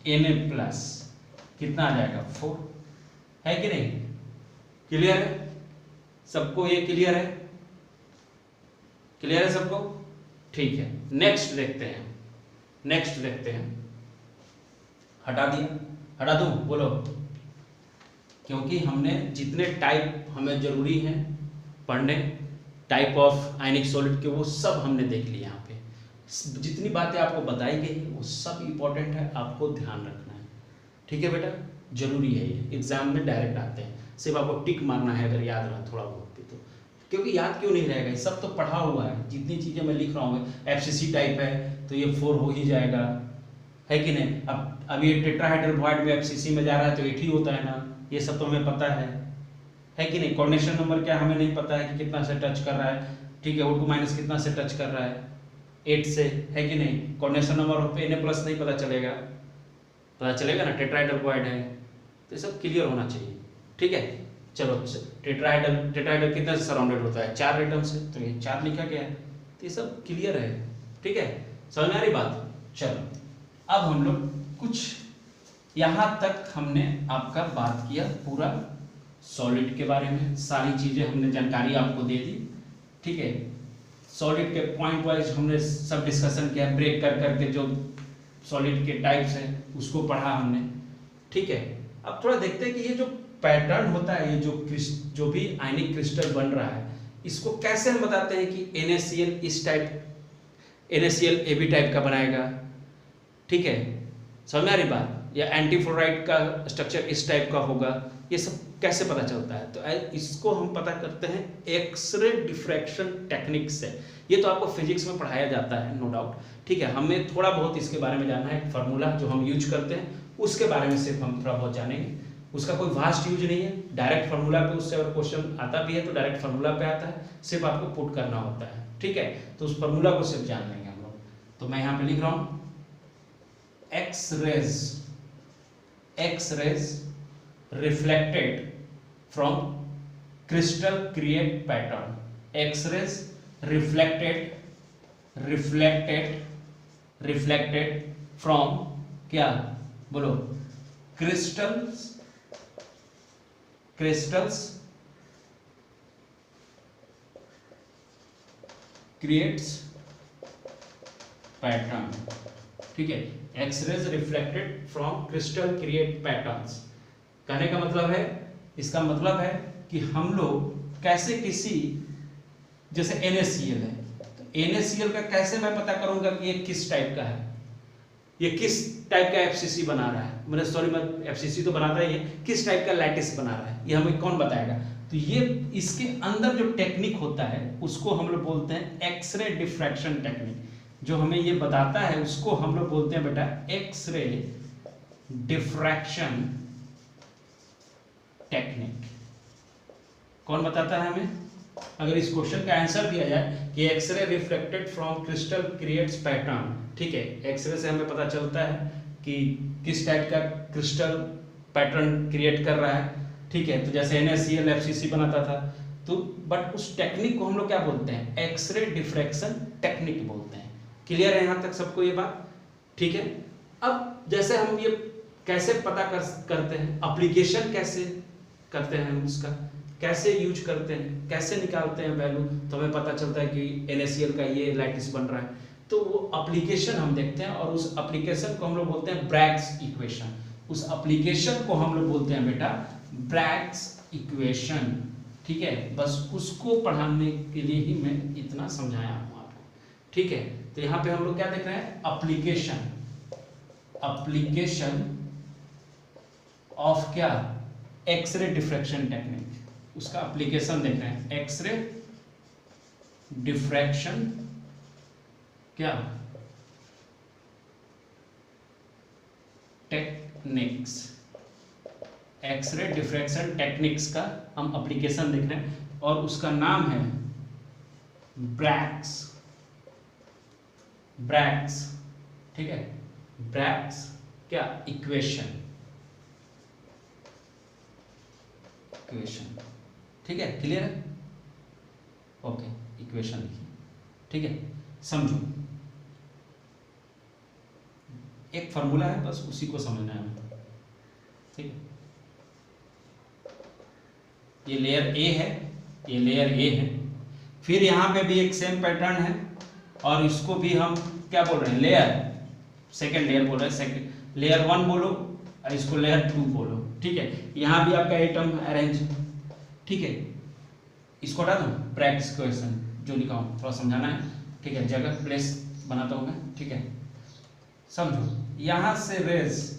S1: Na+ कितना आ जाएगा 4, है कि नहीं। क्लियर है सबको, ये क्लियर है, क्लियर है सबको, ठीक है। नेक्स्ट देखते हैं, नेक्स्ट देखते हैं। हटा दिया, हटा दूं बोलो, क्योंकि हमने जितने टाइप हमें जरूरी है पढ़ने, टाइप ऑफ आयनिक सॉलिड के, वो सब हमने देख लिए। यहाँ पे जितनी बातें आपको बताई गई वो सब इंपॉर्टेंट है, आपको ध्यान रखना है, ठीक है बेटा, जरूरी है। ये एग्जाम में डायरेक्ट आते हैं, सिर्फ आपको टिक मारना है अगर याद रहा थोड़ा बहुत भी तो, क्योंकि याद क्यों नहीं रहेगा, सब तो पढ़ा हुआ है। जितनी चीजें मैं लिख रहा हूँ, FCC टाइप है तो ये 4 हो ही जाएगा, है कि नहीं। अब ये टेट्राहेड्रल वॉइड में FCC में जा रहा है तो 8 ही होता है ना, ये सब तो हमें पता है कि नहीं। कोऑर्डिनेशन नंबर क्या हमें नहीं पता है कि कितना से टच कर रहा है, ठीक है। O2 माइनस कितना से टच कर रहा है 8 से, है कि नहीं। कोऑर्डिनेशन नंबर पे Na+ नहीं पता चलेगा, पता चलेगा ना टेट्राहेड्रल वॉइड है, तो ये सब क्लियर होना चाहिए, ठीक है। चलो टेट्राहेड्रल कितने से सराउंडेड होता है, 4 एटम से, तो ये 4 लिखा गया है, तो ये सब क्लियर है, ठीक है। समझ में आ रही बात। चलो अब हम लोग कुछ यहाँ तक हमने आपका बात किया पूरा सॉलिड के बारे में, सारी चीजें हमने जानकारी आपको दे दी, ठीक है। सॉलिड के पॉइंट वाइज हमने सब डिस्कशन किया, ब्रेक कर करके जो सॉलिड के टाइप्स हैं उसको पढ़ा हमने, ठीक है। अब थोड़ा देखते हैं कि ये जो पैटर्न होता है, ये जो भी आयनिक क्रिस्टल बन रहा है, इसको कैसे हम बताते हैं कि NaCl इस टाइप, NaCl AB टाइप का बनाएगा, ठीक है। समझ में आ रही बात। या एंटीफ्लोराइड का स्ट्रक्चर इस टाइप का होगा, ये सब कैसे पता चलता है, तो इसको हम पता करते हैं एक्सरे डिफ्रैक्शन टेक्निक से। ये तो आपको फिजिक्स में पढ़ाया जाता है नो डाउट, ठीक है। हमें थोड़ा बहुत इसके बारे में जानना है, फार्मूला जो हम यूज करते हैं उसके बारे में सिर्फ हम थोड़ा बहुत जानेंगे, उसका कोई वास्ट यूज नहीं है। डायरेक्ट फार्मूला पे उससे अगर क्वेश्चन आता भी है तो डायरेक्ट फार्मूला पे आता है, सिर्फ आपको पुट करना होता है, ठीक है। तो उस फार्मूला को सिर्फ जान लेंगे हम लोग। तो मैं यहाँ पे लिख रहा हूँ X-rays reflected from crystal create pattern। X-rays reflected from क्या बोलो, crystals creates pattern, ठीक है। X-rays reflected from crystal create patterns, कहने का मतलब है, इसका मतलब है कि हम लोग कैसे किसी, जैसे NaCl है, तो NaCl का कैसे मैं पता करूंगा कि ये किस टाइप का है, ये किस टाइप का FCC बना रहा है, मैंने सॉरी मैं FCC तो बनाता ही है, किस टाइप का लैटिस बना रहा है, ये हमें कौन बताएगा। तो ये इसके अंदर जो टेक्निक होता है उसको हम लोग बोलते हैं एक्सरे डिफ्रैक्शन टेक्निक। जो हमें ये बताता है उसको हम लोग बोलते हैं बेटा एक्सरे डिफ्रैक्शन टेक्निक। कौन बताता है हमें? अगर इस क्वेश्चन का आंसर दिया जाए कि X ray reflected from crystal creates pattern, ठीक है, एक्सरे से हमें पता चलता है कि किस टाइप का क्रिस्टल पैटर्न क्रिएट कर रहा है, ठीक है। तो जैसे NaCl FCC बनाता था, तो बट उस टेक्निक को हम लोग क्या बोलते हैं? एक्सरे डिफ्रैक्शन टेक्निक बोलते हैं। क्लियर है यहाँ तक सबको ये बात? ठीक है। अब जैसे हम ये कैसे पता करते हैं, एप्लीकेशन कैसे करते हैं, उसका कैसे यूज करते हैं, कैसे निकालते हैं वैल्यू, तो हमें पता चलता है कि NaCl का ये लैटिस बन रहा है, तो वो एप्लीकेशन हम देखते हैं और उस एप्लीकेशन को हम लोग बोलते हैं ब्रैग्स इक्वेशन। उस एप्लीकेशन को हम लोग बोलते हैं बेटा ब्रैग्स इक्वेशन, ठीक है। बस उसको पढ़ाने के लिए ही मैं इतना समझाया हूँ आपको, ठीक है। तो यहाँ पे हम लोग क्या देख रहे हैं? एप्लीकेशन ऑफ क्या? एक्सरे डिफ्रैक्शन टेक्निक, उसका एप्लीकेशन देख रहे हैं। एक्सरे डिफ्रैक्शन क्या टेक्निक्स, एक्सरे डिफ्रैक्शन टेक्निक्स का हम एप्लीकेशन देख रहे हैं और उसका नाम है ब्रैग्स, ठीक है। ब्रैग्स क्या? इक्वेशन, ठीक है। क्लियर है? ओके, इक्वेशन लिखिए, ठीक है। समझो, एक फॉर्मूला है, बस उसी को समझना है, ठीक है। ये लेयर ए है, ये लेयर ए है, फिर यहाँ पे भी एक सेम पैटर्न है और इसको भी हम क्या बोल रहे हैं? लेयर, सेकेंड लेयर बोल रहे हैं, सेकेंड लेयर 1 बोलो और इसको लेयर 2 बोलो, ठीक है। यहाँ भी आपका एटम अरेंज, ठीक है। इसको हटा दूं? ब्रैग्स इक्वेशन जो लिखा हूँ, थोड़ा समझाना है, ठीक है, जगह प्लेस बनाता हूँ मैं, ठीक है। समझो, यहाँ से रेज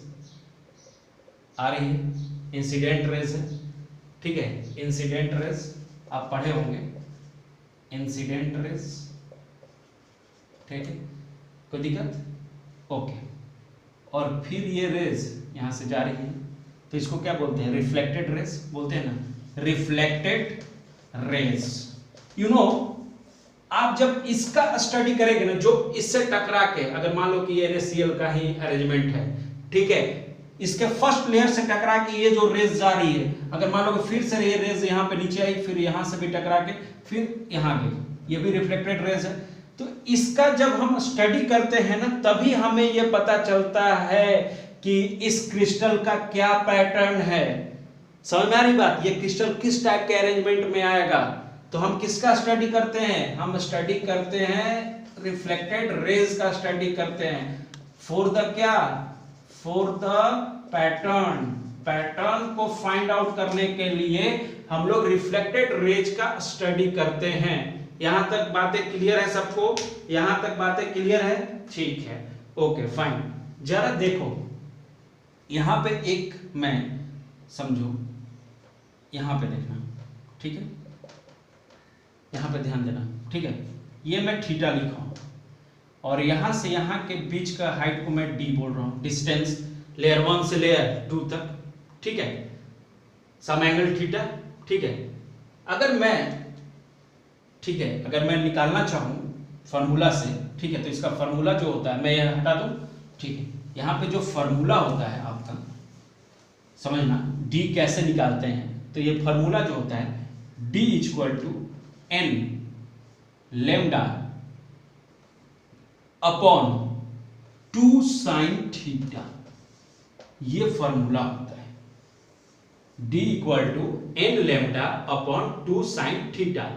S1: आ रही है, इंसिडेंट रेज है, ठीक है। इंसिडेंट रेज आप पढ़े होंगे, इंसिडेंट रेज, ठीक है, कोई दिक्कत? ओके। और फिर ये रेज यहाँ से जा रही है, तो इसको क्या बोलते हैं? रिफ्लेक्टेड रेज बोलते हैं ना, रिफ्लेक्टेड रेज। यू नो, आप जब इसका स्टडी करेंगे ना, जो इससे टकरा के, अगर मान लो कि ये NaCl का ही अरेंजमेंट है, ठीक है, इसके फर्स्ट लेयर से टकरा के ये जो रेज जा रही है, अगर मान लो कि फिर से ये रेज यहाँ पे नीचे आई, फिर यहाँ से भी टकरा के फिर यहाँ गई, ये भी रिफ्लेक्टेड रेज है। तो इसका जब हम स्टडी करते हैं ना, तभी हमें ये पता चलता है कि इस क्रिस्टल का क्या पैटर्न है। समझ में आ रही बात? ये क्रिस्टल किस टाइप के अरेंजमेंट में आएगा। तो हम किसका स्टडी करते हैं? हम स्टडी करते हैं रिफ्लेक्टेड रेज का स्टडी करते हैं, फॉर द क्या? For the pattern. पैटर्न को फाइंड आउट करने के लिए हम लोग रिफ्लेक्टेड रेज का स्टडी करते हैं। यहां तक बातें क्लियर है सबको? यहां तक बातें क्लियर है? ठीक है, ओके फाइन। जरा देखो, यहां पे एक मैं समझो, यहां पे देखना, ठीक है, यहां पे ध्यान देना, ठीक है। ये मैं थीटा लिखा हूं और यहां से यहां के बीच का हाइट को मैं d बोल रहा हूं, डिस्टेंस लेयर 1 से लेयर 2 तक, ठीक है, सम एंगल थीटा, ठीक है। अगर मैं, ठीक है, अगर मैं निकालना चाहूं फार्मूला से, ठीक है, तो इसका फार्मूला जो होता है, मैं यह हटा दूं, ठीक है। यहां पे जो फार्मूला होता है आपका, समझना d कैसे निकालते हैं। तो ये फार्मूला जो होता है d equal to n lambda upon 2 sine theta, ये फार्मूला होता है। d equal to n lambda upon 2 sine theta.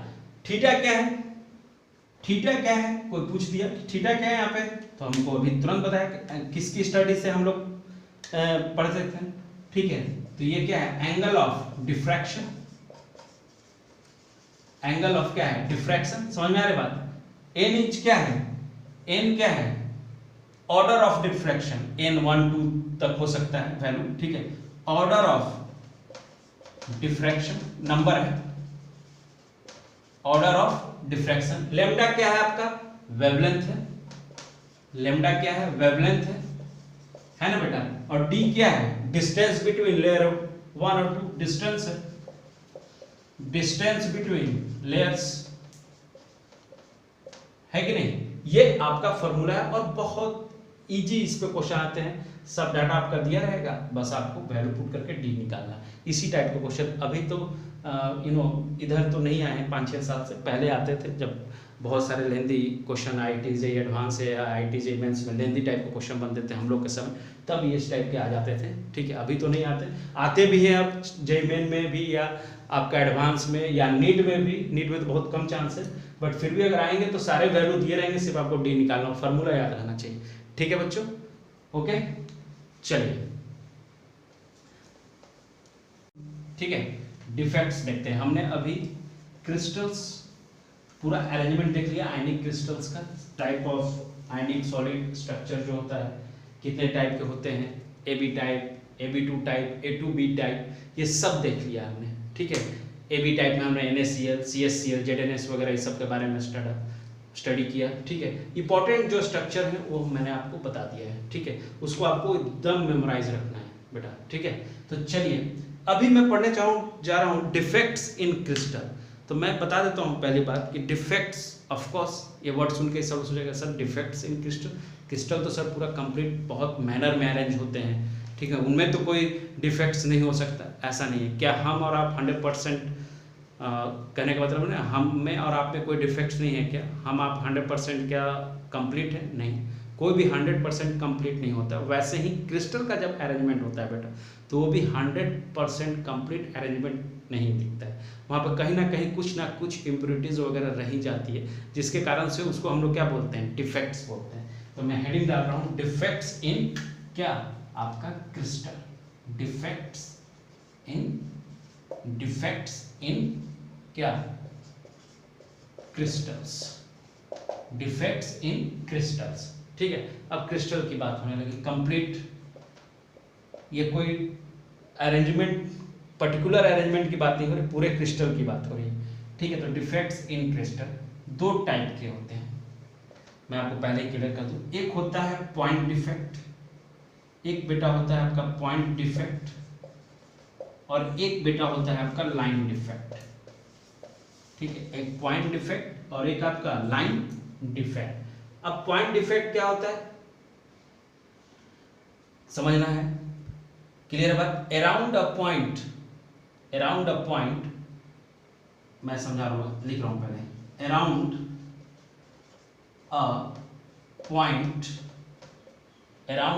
S1: Theta क्या है? थीटा क्या है? कोई पूछ दिया थीटा क्या है यहाँ पे, तो हमको अभी तुरंत बताया किसकी स्टडी से हम लोग पढ़ते थे, ठीक है। तो ये क्या है? Angle of diffraction, angle of क्या है, डिफ्रैक्शन। समझ में आ रही बात? एन इंच क्या है, एन क्या है, ऑर्डर ऑफ डिफ्रैक्शन, एन 1 2 तक हो सकता है वैल्यू, ठीक है। ऑर्डर ऑफ डिफ्रैक्शन नंबर है, ऑर्डर ऑफ डिफ्रैक्शन। लेमडा क्या है आपका, वेवलेंथ है, लेमडा क्या है, वेवलेंथ है ना बेटा। और डी क्या है, डिस्टेंस बिटवीन लेयर 1 और 2, डिस्टेंस है, डिस्टेंस बिटवीन लेयर्स, है कि नहीं। ये आपका फॉर्मूला है और बहुत इजी इस पे क्वेश्चन आते हैं। सब डाटा आपका दिया रहेगा, बस आपको वैल्यू पुट करके डी निकालना। इसी टाइप के क्वेश्चन अभी तो इधर तो नहीं आए हैं, 5-6 साल से पहले आते थे, जब बहुत सारे lengthy question IIT JEE advance या IIT JEE मेंस में लेंदी टाइप के क्वेश्चन बनते थे हम लोग के समय, तब ये इस टाइप के आ जाते थे, ठीक है। अभी तो नहीं आते भी हैं अब JEE मेन में भी, या आपका एडवांस में, या नीट में भी। नीट में तो बहुत कम चांस है, बट फिर भी अगर आएंगे तो सारे वैल्यू दिए रहेंगे, सिर्फ आपको डी निकालना, फॉर्मूला याद रहना चाहिए, ठीक है बच्चों। ओके, चलिए ठीक है, डिफेक्ट्स देखते हैं। हमने अभी क्रिस्टल्स पूरा अरेंजमेंट देख लिया, आयनिक क्रिस्टल्स का, type of ionic solid structure जो होता है, कितने टाइप के होते हैं, AB type, AB2 type, A2B type, ये सब देख लिया हमने, ठीक है। AB टाइप में हमने NaCl, CSCl, ZnS वगैरह इस सब के बारे में स्टडी किया, ठीक है। इंपॉर्टेंट जो स्ट्रक्चर है वो मैंने आपको बता दिया है, ठीक है। उसको आपको एकदम मेमोराइज रखना है बेटा, ठीक है। तो चलिए अभी मैं पढ़ने जा रहा हूँ डिफेक्ट्स इन क्रिस्टल। तो मैं बता देता हूँ पहली बात कि डिफेक्ट्स, ऑफ कोर्स ये वर्ड सुन के सब सोचेगा sir defects in crystal, crystal तो सर पूरा कंप्लीट बहुत मैनर में अरेंज होते हैं, ठीक है, उनमें तो कोई डिफेक्ट्स नहीं हो सकता। ऐसा नहीं है। क्या हम और आप 100% कहने का मतलब ना, हम में और आप में कोई डिफेक्ट्स नहीं है क्या? हम आप 100% क्या कंप्लीट है? नहीं, कोई भी 100% कंप्लीट नहीं होता। वैसे ही क्रिस्टल का जब अरेंजमेंट होता है बेटा, तो वो भी 100% कंप्लीट अरेंजमेंट नहीं दिखता है, वहाँ पर कहीं ना कहीं कुछ ना कुछ इम्प्योरिटीज़ वगैरह रही जाती है, जिसके कारण से उसको हम लोग क्या बोलते हैं, डिफेक्ट्स बोलते हैं। तो मैं हेडिंग डाल रहा हूँ डिफेक्ट्स इन क्या, आपका क्रिस्टल, डिफेक्ट्स इन क्या, क्रिस्टल्स, डिफेक्ट्स इन क्रिस्टल्स, ठीक है। अब क्रिस्टल की बात होने लगी कंप्लीट, ये कोई अरेंजमेंट, पर्टिकुलर अरेंजमेंट की बात नहीं हो रही, पूरे क्रिस्टल की बात हो रही है, ठीक है। तो डिफेक्ट्स इन क्रिस्टल 2 टाइप के होते हैं, मैं आपको पहले ही क्लियर कर दूं। एक होता है पॉइंट डिफेक्ट, एक बेटा होता है आपका पॉइंट डिफेक्ट, और एक बेटा होता है आपका लाइन डिफेक्ट, ठीक है। एक पॉइंट डिफेक्ट और एक आपका लाइन डिफेक्ट। अब पॉइंट डिफेक्ट क्या होता है समझना है, क्लियर है बात। अराउंड अ पॉइंट, मैं समझा रहा हूं, लिख रहा हूं पहले, अराउंड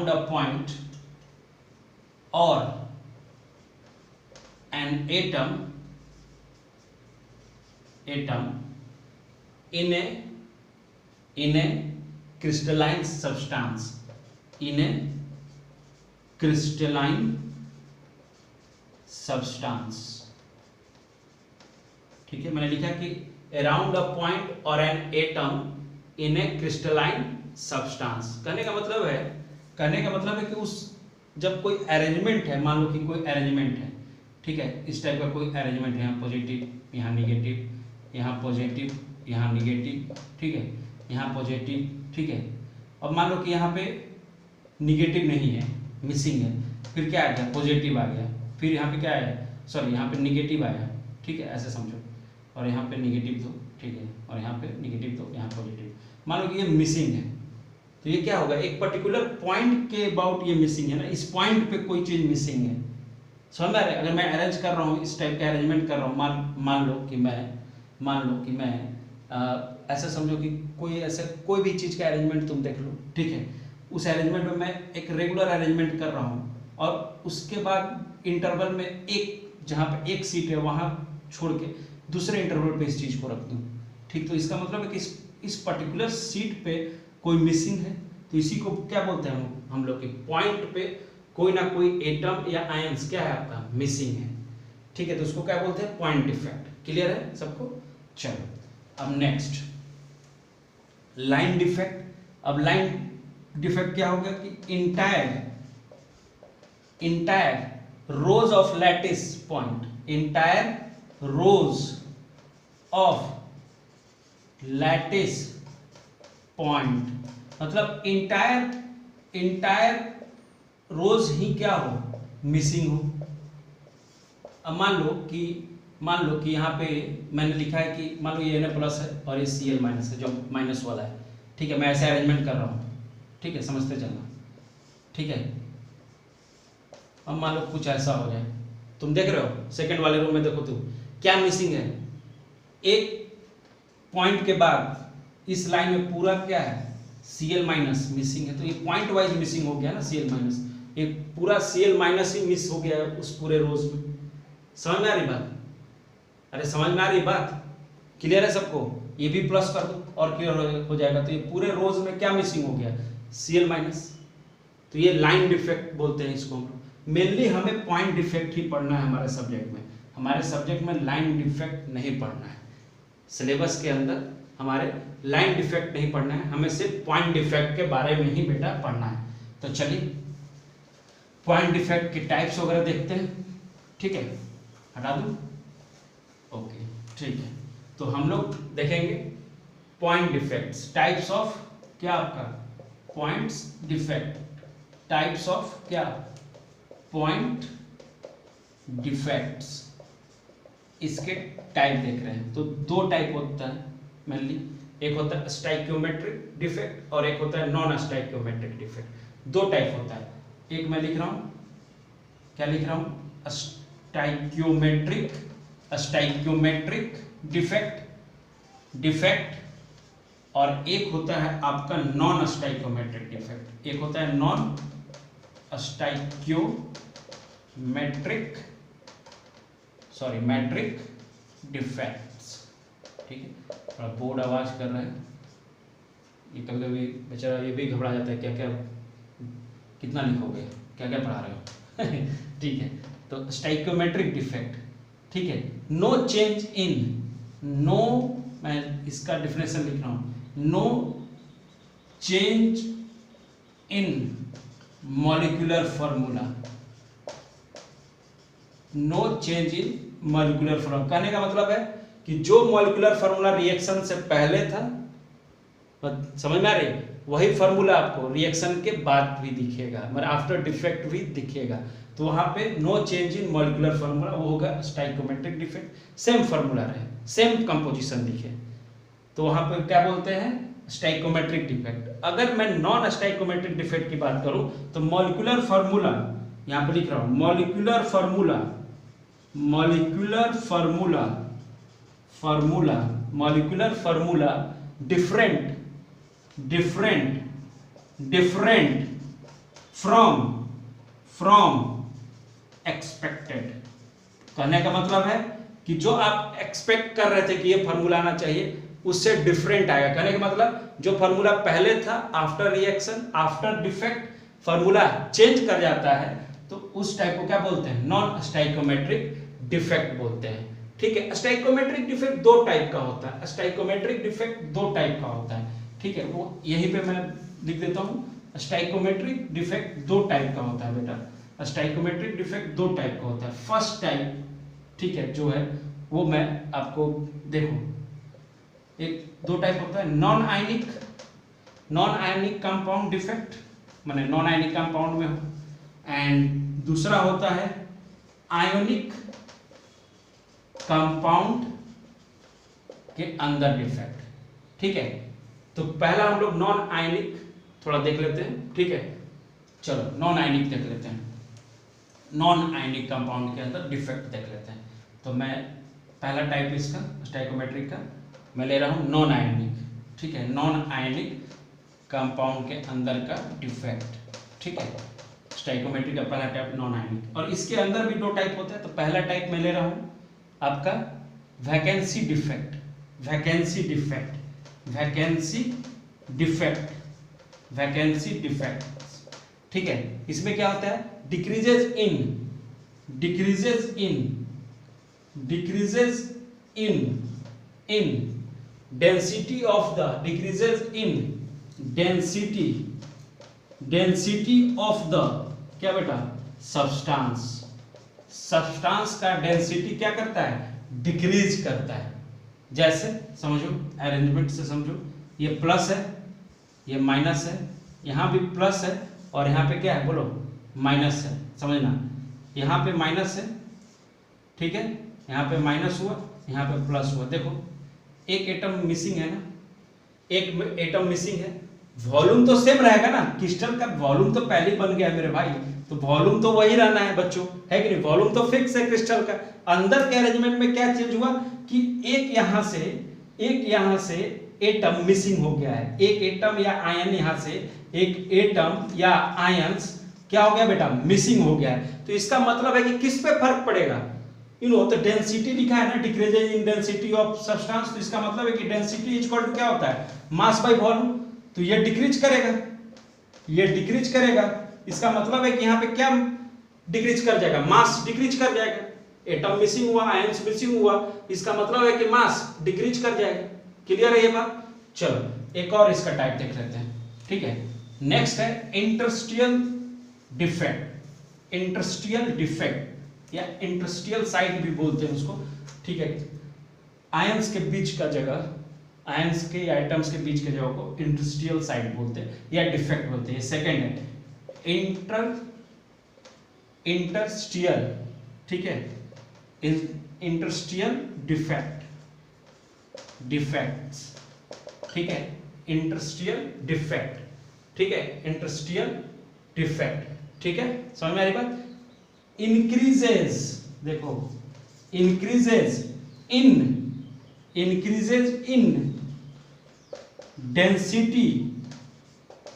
S1: अ पॉइंट और an atom in a crystalline substance, in a crystalline substance, ठीक है। मैंने लिखा कि अराउंड अ पॉइंट और an atom in A crystalline substance. कहने का मतलब है कि उस जब कोई अरेंजमेंट है, मान लो कि कोई अरेंजमेंट है, ठीक है, इस टाइप का कोई अरेंजमेंट है, यहाँ पॉजिटिव, यहाँ निगेटिव, यहाँ पॉजिटिव, यहाँ निगेटिव, ठीक है, यहाँ पॉजिटिव, ठीक है। अब मान लो कि यहाँ पे निगेटिव नहीं है, मिसिंग है, फिर क्या आ गया, पॉजिटिव आ गया, फिर यहाँ पे क्या है, सॉरी यहाँ पे निगेटिव आया, ठीक है, ऐसे समझो, और यहाँ पे निगेटिव दो, ठीक है, और यहाँ पे निगेटिव दो, यहाँ पॉजिटिव। मान लो कि ये मिसिंग है, तो ये क्या होगा, एक पर्टिकुलर पॉइंट के अबाउट ये मिसिंग है ना, इस पॉइंट पे कोई चीज़ मिसिंग है, समझ में आ रहा है। अगर मैं अरेंज कर रहा हूँ, इस टाइप का अरेंजमेंट कर रहा हूँ, मान लो कि मैं ऐसा समझो कि कोई भी चीज़ का अरेंजमेंट तुम देख लो, ठीक है, उस अरेंजमेंट में मैं एक रेगुलर अरेंजमेंट कर रहा हूँ, और उसके बाद इंटरवल में एक, जहाँ पे एक सीट है वहाँ छोड़ के दूसरे इंटरवल पे इस चीज़ को रख दूँ, ठीक। तो इसका मतलब है कि इस पर्टिकुलर सीट पे कोई मिसिंग है, तो इसी को क्या बोलते हैं हम लोग, कि पॉइंट पे कोई ना कोई एटम या आयंस क्या है आपका मिसिंग है, ठीक है, तो उसको क्या बोलते हैं, पॉइंट डिफेक्ट। क्लियर है सबको? चलो अब नेक्स्ट लाइन डिफेक्ट। अब लाइन डिफेक्ट क्या होगा कि entire rose of lattice point, entire rose of lattice point, मतलब इंटायर रोज ही क्या हो, मिसिंग हो। अब मान लो कि यहाँ पे मैंने लिखा है कि मान लो ये Na प्लस है और ये Cl माइनस है, जो माइनस वाला है, ठीक है। मैं ऐसे अरेंजमेंट कर रहा हूँ, ठीक है, समझते चलना, ठीक है। अब मान लो कुछ ऐसा हो जाए, तुम देख रहे हो सेकंड वाले रो में, देखो तुम क्या मिसिंग है, एक पॉइंट के बाद इस लाइन में पूरा क्या है, Cl माइनस मिसिंग है। तो ये पॉइंट वाइज मिसिंग हो गया ना Cl माइनस, एक पूरा Cl माइनस ही मिस हो गया है उस पूरे रोज में। समझ में आ रही बात? अरे समझ में आ रही बात? क्लियर है सबको? ये भी प्लस कर दो और क्लियर हो जाएगा। तो ये पूरे रोज में क्या मिसिंग हो गया, Cl माइनस। तो ये लाइन डिफेक्ट बोलते हैं इसको हम लोग। मेनली हमें पॉइंट डिफेक्ट ही पढ़ना है हमारे सब्जेक्ट में, हमारे सब्जेक्ट में लाइन डिफेक्ट नहीं पढ़ना है। सिलेबस के अंदर हमारे लाइन डिफेक्ट नहीं पढ़ना है, हमें सिर्फ पॉइंट डिफेक्ट के बारे में ही बेटा पढ़ना है। तो चलिए पॉइंट डिफेक्ट की टाइप्स वगैरह देखते हैं, ठीक है। हटा दूं? ओके, ठीक है। तो हम लोग देखेंगे पॉइंट डिफेक्ट्स, टाइप्स ऑफ क्या आपका पॉइंट्स डिफेक्ट, टाइप्स ऑफ क्या पॉइंट डिफेक्ट्स, इसके टाइप देख रहे हैं। तो दो टाइप होता है मेनली, एक होता है स्टाइक्योमेट्रिक डिफेक्ट और एक होता है नॉन स्टाइक्योमेट्रिक डिफेक्ट। दो टाइप होता है, एक मैं लिख रहा हूं, क्या लिख रहा हूं, स्टाइक्योमेट्रिक डिफेक्ट और एक होता है आपका नॉन स्टाइक्योमेट्रिक डिफेक्ट। एक होता है नॉन स्टाइक्योमेट्रिक मैट्रिक डिफेक्ट्स, ठीक है। थोड़ा बोर्ड आवाज कर रहा है, ये कभी कभी बेचारा ये भी घबरा जाता है, क्या क्या कितना लिखोगे, क्या क्या पढ़ा रहे हो ठीक है। तो स्टाइक्योमेट्रिक डिफेक्ट, ठीक है। नो चेंज इन, नो, मैं इसका डिफिनेशन लिख रहा हूं, no change in molecular formula, no change in molecular formula. कहने का मतलब है कि जो मॉलिक्यूलर फॉर्मूला रिएक्शन से पहले था, समझ में आ रही, वही फॉर्मूला आपको रिएक्शन के बाद भी दिखेगा, मतलब आफ्टर डिफेक्ट भी दिखेगा। तो वहां पे no change in molecular formula, वो होगा स्टाइक्योमेट्रिक डिफेक्ट। सेम फॉर्मूला रहे, सेम कंपोजिशन दिखे, तो वहां पे क्या बोलते हैं, स्टाइक्योमेट्रिक डिफेक्ट। अगर मैं नॉन स्टाइक्योमेट्रिक डिफेक्ट की बात करूं तो मॉलिक्यूलर फॉर्मूला, यहां पे लिख रहा हूं molecular formula different from expected. कहने का मतलब है कि जो आप एक्सपेक्ट कर रहे थे कि ये फॉर्मूला आना चाहिए, उससे डिफरेंट आएगा। कहने का मतलब जो फॉर्मूला पहले था, after reaction, after defect formula change कर जाता है, तो उस टाइप को क्या बोलते हैं, नॉन स्टाइक्योमेट्रिक डिफेक्ट बोलते हैं, ठीक है। स्टाइक्योमेट्रिक डिफेक्ट दो टाइप का होता है, स्टाइक्योमेट्रिक डिफेक्ट दो टाइप का होता है, ठीक है। वो यहीं पे मैं लिख देता हूं, स्टाइक्योमेट्रिक डिफेक्ट दो टाइप का होता है बेटा, स्टाइक्योमेट्रिक डिफेक्ट दो टाइप का होता है। फर्स्ट टाइप, ठीक है, जो है वो मैं आपको देखो, एक दो टाइप होता है, नॉन आयनिक कंपाउंड डिफेक्ट, माने नॉन आयनिक कंपाउंड में हो, एंड दूसरा होता है आयोनिक कंपाउंड के अंदर डिफेक्ट, ठीक है। तो पहला हम लोग नॉन आयनिक थोड़ा देख लेते हैं, ठीक है। चलो नॉन आयनिक देख लेते हैं, नॉन आयनिक कंपाउंड के अंदर डिफेक्ट देख लेते हैं। तो मैं पहला टाइप इसका स्टाइक्योमेट्रिक का मैं ले रहा हूं नॉन आयनिक, ठीक है, नॉन आयनिक कंपाउंड के अंदर का डिफेक्ट, ठीक है। स्टाइक्योमेट्रिक का पहला टाइप नॉन आयनिक, और इसके अंदर भी दो टाइप होते हैं। तो पहला टाइप मैं ले रहा हूं आपका वैकेंसी डिफेक्ट, ठीक है। इसमें क्या होता है, decreases in in density of the decreases in density of the क्या बेटा सब्सटेंस का डेंसिटी क्या करता है डिक्रीज करता है। जैसे समझो अरेंजमेंट से समझो, ये प्लस है ये माइनस है, यहाँ भी प्लस है और यहाँ पे क्या है बोलो माइनस है, समझना यहाँ पे माइनस है ठीक है, यहाँ पे माइनस हुआ यहाँ पे प्लस हुआ। देखो एक एटम मिसिंग है ना, एक एटम मिसिंग है, वॉल्यूम तो सेम रहेगा ना, क्रिस्टल का वॉल्यूम तो पहले ही बन गया मेरे भाई, तो वॉल्यूम तो वही रहना है बच्चों, है कि नहीं, वॉल्यूम तो फिक्स है क्रिस्टल का। अंदर के अरेंजमेंट में क्या चेंज हुआ कि एक यहाँ से एटम मिसिंग हो गया है, एक एटम या आयन यहाँ से एक एटम या आयंस क्या हो गया बेटा मिसिंग हो गया है। तो इसका मतलब है कि किस पे फर्क पड़ेगा, तो डेंसिटी लिखा है ना, decrease in density of substance, तो इसका मतलब है कि डेंसिटी इज इक्वल टू क्या होता है मास बाय वॉल्यूम, तो ये डिक्रीज करेगा, इसका मतलब है कि यहाँ पे क्या डिक्रीज कर जाएगा, मास डिक्रीज कर जाएगा, एटम मिसिंग हुआ आयंस मिसिंग हुआ, इसका मतलब है कि मास डिक्रीज कर जाएगा। क्लियर है ये बात? चलो एक और इसका टाइप देख लेते हैं, ठीक है। नेक्स्ट है इंटरस्टिशियल डिफेक्ट या इंटरस्टिशियल साइट भी बोलते हैं उसको, ठीक है। आयंस के बीच का जगह, आयंस के या एटम्स के बीच के जगह को इंटरस्टिशियल साइट बोलते हैं या डिफेक्ट बोलते हैं। सेकंड है इंटरस्टिशियल, ठीक है, इंटरस्टिशियल डिफेक्ट्स, ठीक है, इंटरस्टिशियल डिफेक्ट, ठीक है, इंटरस्टिशियल डिफेक्ट, ठीक है, समझ में आ रही बात। इंक्रीजेज, देखो increases in density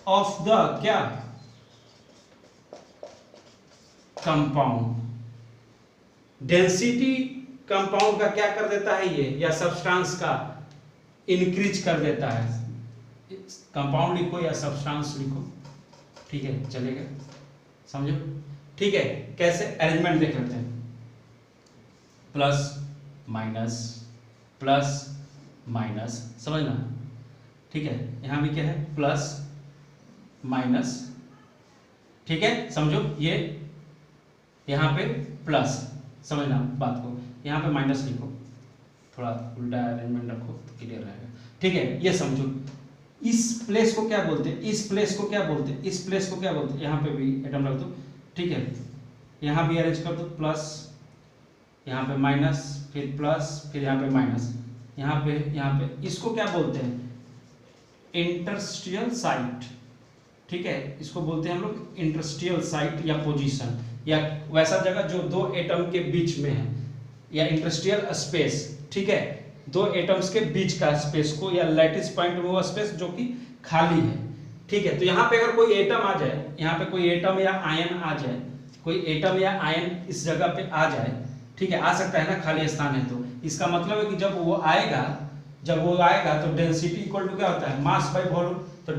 S1: of the क्या कंपाउंड, डेंसिटी कंपाउंड का क्या कर देता है ये, या सब्सटेंस का इंक्रीज कर देता है। कंपाउंड लिखो या सब्सटेंस लिखो, ठीक है, चलेगा, समझो, ठीक है। कैसे अरेंजमेंट देख लेते हैं, प्लस माइनस समझना, ठीक है, यहां भी क्या है प्लस माइनस, ठीक है, समझो ये यहां पे प्लस, समझना बात को, यहां पे माइनस लिखो, थोड़ा उल्टा अरेंजमेंट रखो तो क्लियर रहेगा, ठीक है। ये समझो इस प्लेस को क्या बोलते हैं, इस प्लेस को क्या बोलते हैं, इस प्लेस को क्या बोलते हैं, यहाँ पे भी एटम रख दो, ठीक है, यहाँ भी अरेंज कर दो, प्लस यहाँ पे माइनस, फिर प्लस, फिर यहाँ पे माइनस, यहाँ पे इसको क्या बोलते हैं इंटरस्टिशियल साइट, ठीक है, इसको बोलते हैं हम लोग इंटरस्टिशियल साइट या पोजीशन, या वैसा जगह जो दो एटम के बीच में है, या इंटरस्टिशियल स्पेस, ठीक है, दो एटम्स के बीच का स्पेस को, या लैटिस पॉइंट में वो स्पेस जो कि खाली है, ठीक है। तो यहाँ पे अगर कोई एटम आ जाए, यहाँ पे कोई एटम या आयन आ जाए, कोई एटम या आयन इस जगह पे आ जाए, ठीक है, आ सकता है ना, खाली स्थान है, तो इसका मतलब है कि जब वो आएगा तो डेंसिटी इक्वल टू क्या होता है मास बाय वॉल्यूम, तो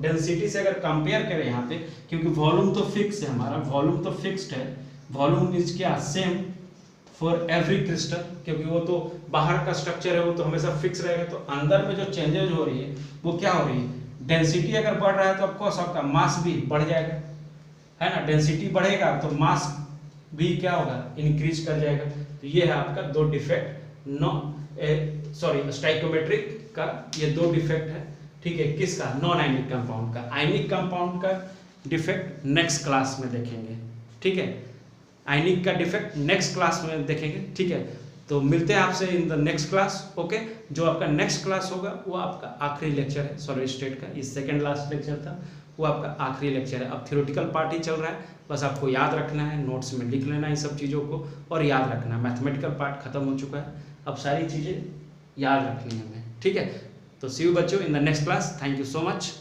S1: डेंसिटी से अगर कंपेयर करें यहाँ पे, क्योंकि वॉल्यूम तो फिक्स है हमारा, वॉल्यूम तो फिक्स्ड है, वॉल्यूम इज क्या सेम फॉर एवरी क्रिस्टल, क्योंकि वो तो बाहर का स्ट्रक्चर है, वो तो हमेशा फिक्स रहेगा, तो अंदर में जो चेंजेस हो रही है वो क्या हो रही है, डेंसिटी अगर बढ़ रहा है तो ऑफकोर्स आपका मास भी बढ़ जाएगा, है ना, डेंसिटी बढ़ेगा तो मास भी क्या होगा इंक्रीज कर जाएगा। तो ये है आपका दो डिफेक्ट, स्टाइकोमेट्रिक का ये दो डिफेक्ट है, ठीक है, किसका नॉन आयनिक कंपाउंड का। आयनिक कंपाउंड का डिफेक्ट नेक्स्ट क्लास में देखेंगे, ठीक है, आयनिक का डिफेक्ट नेक्स्ट क्लास में देखेंगे, ठीक है। तो मिलते हैं आपसे in the next class, okay. जो आपका नेक्स्ट क्लास होगा वो आपका आखिरी लेक्चर है सॉलिड स्टेट का, ये सेकंड लास्ट लेक्चर था, वो आपका आखिरी लेक्चर है। अब थ्योरेटिकल पार्ट ही चल रहा है, बस आपको याद रखना है, नोट्स में लिख लेना इन सब चीज़ों को, और याद रखना है। मैथमेटिकल पार्ट खत्म हो चुका है, अब सारी चीज़ें याद रखनी है हमें, ठीक है। तो सी यू बच्चों in the next class, thank you so much.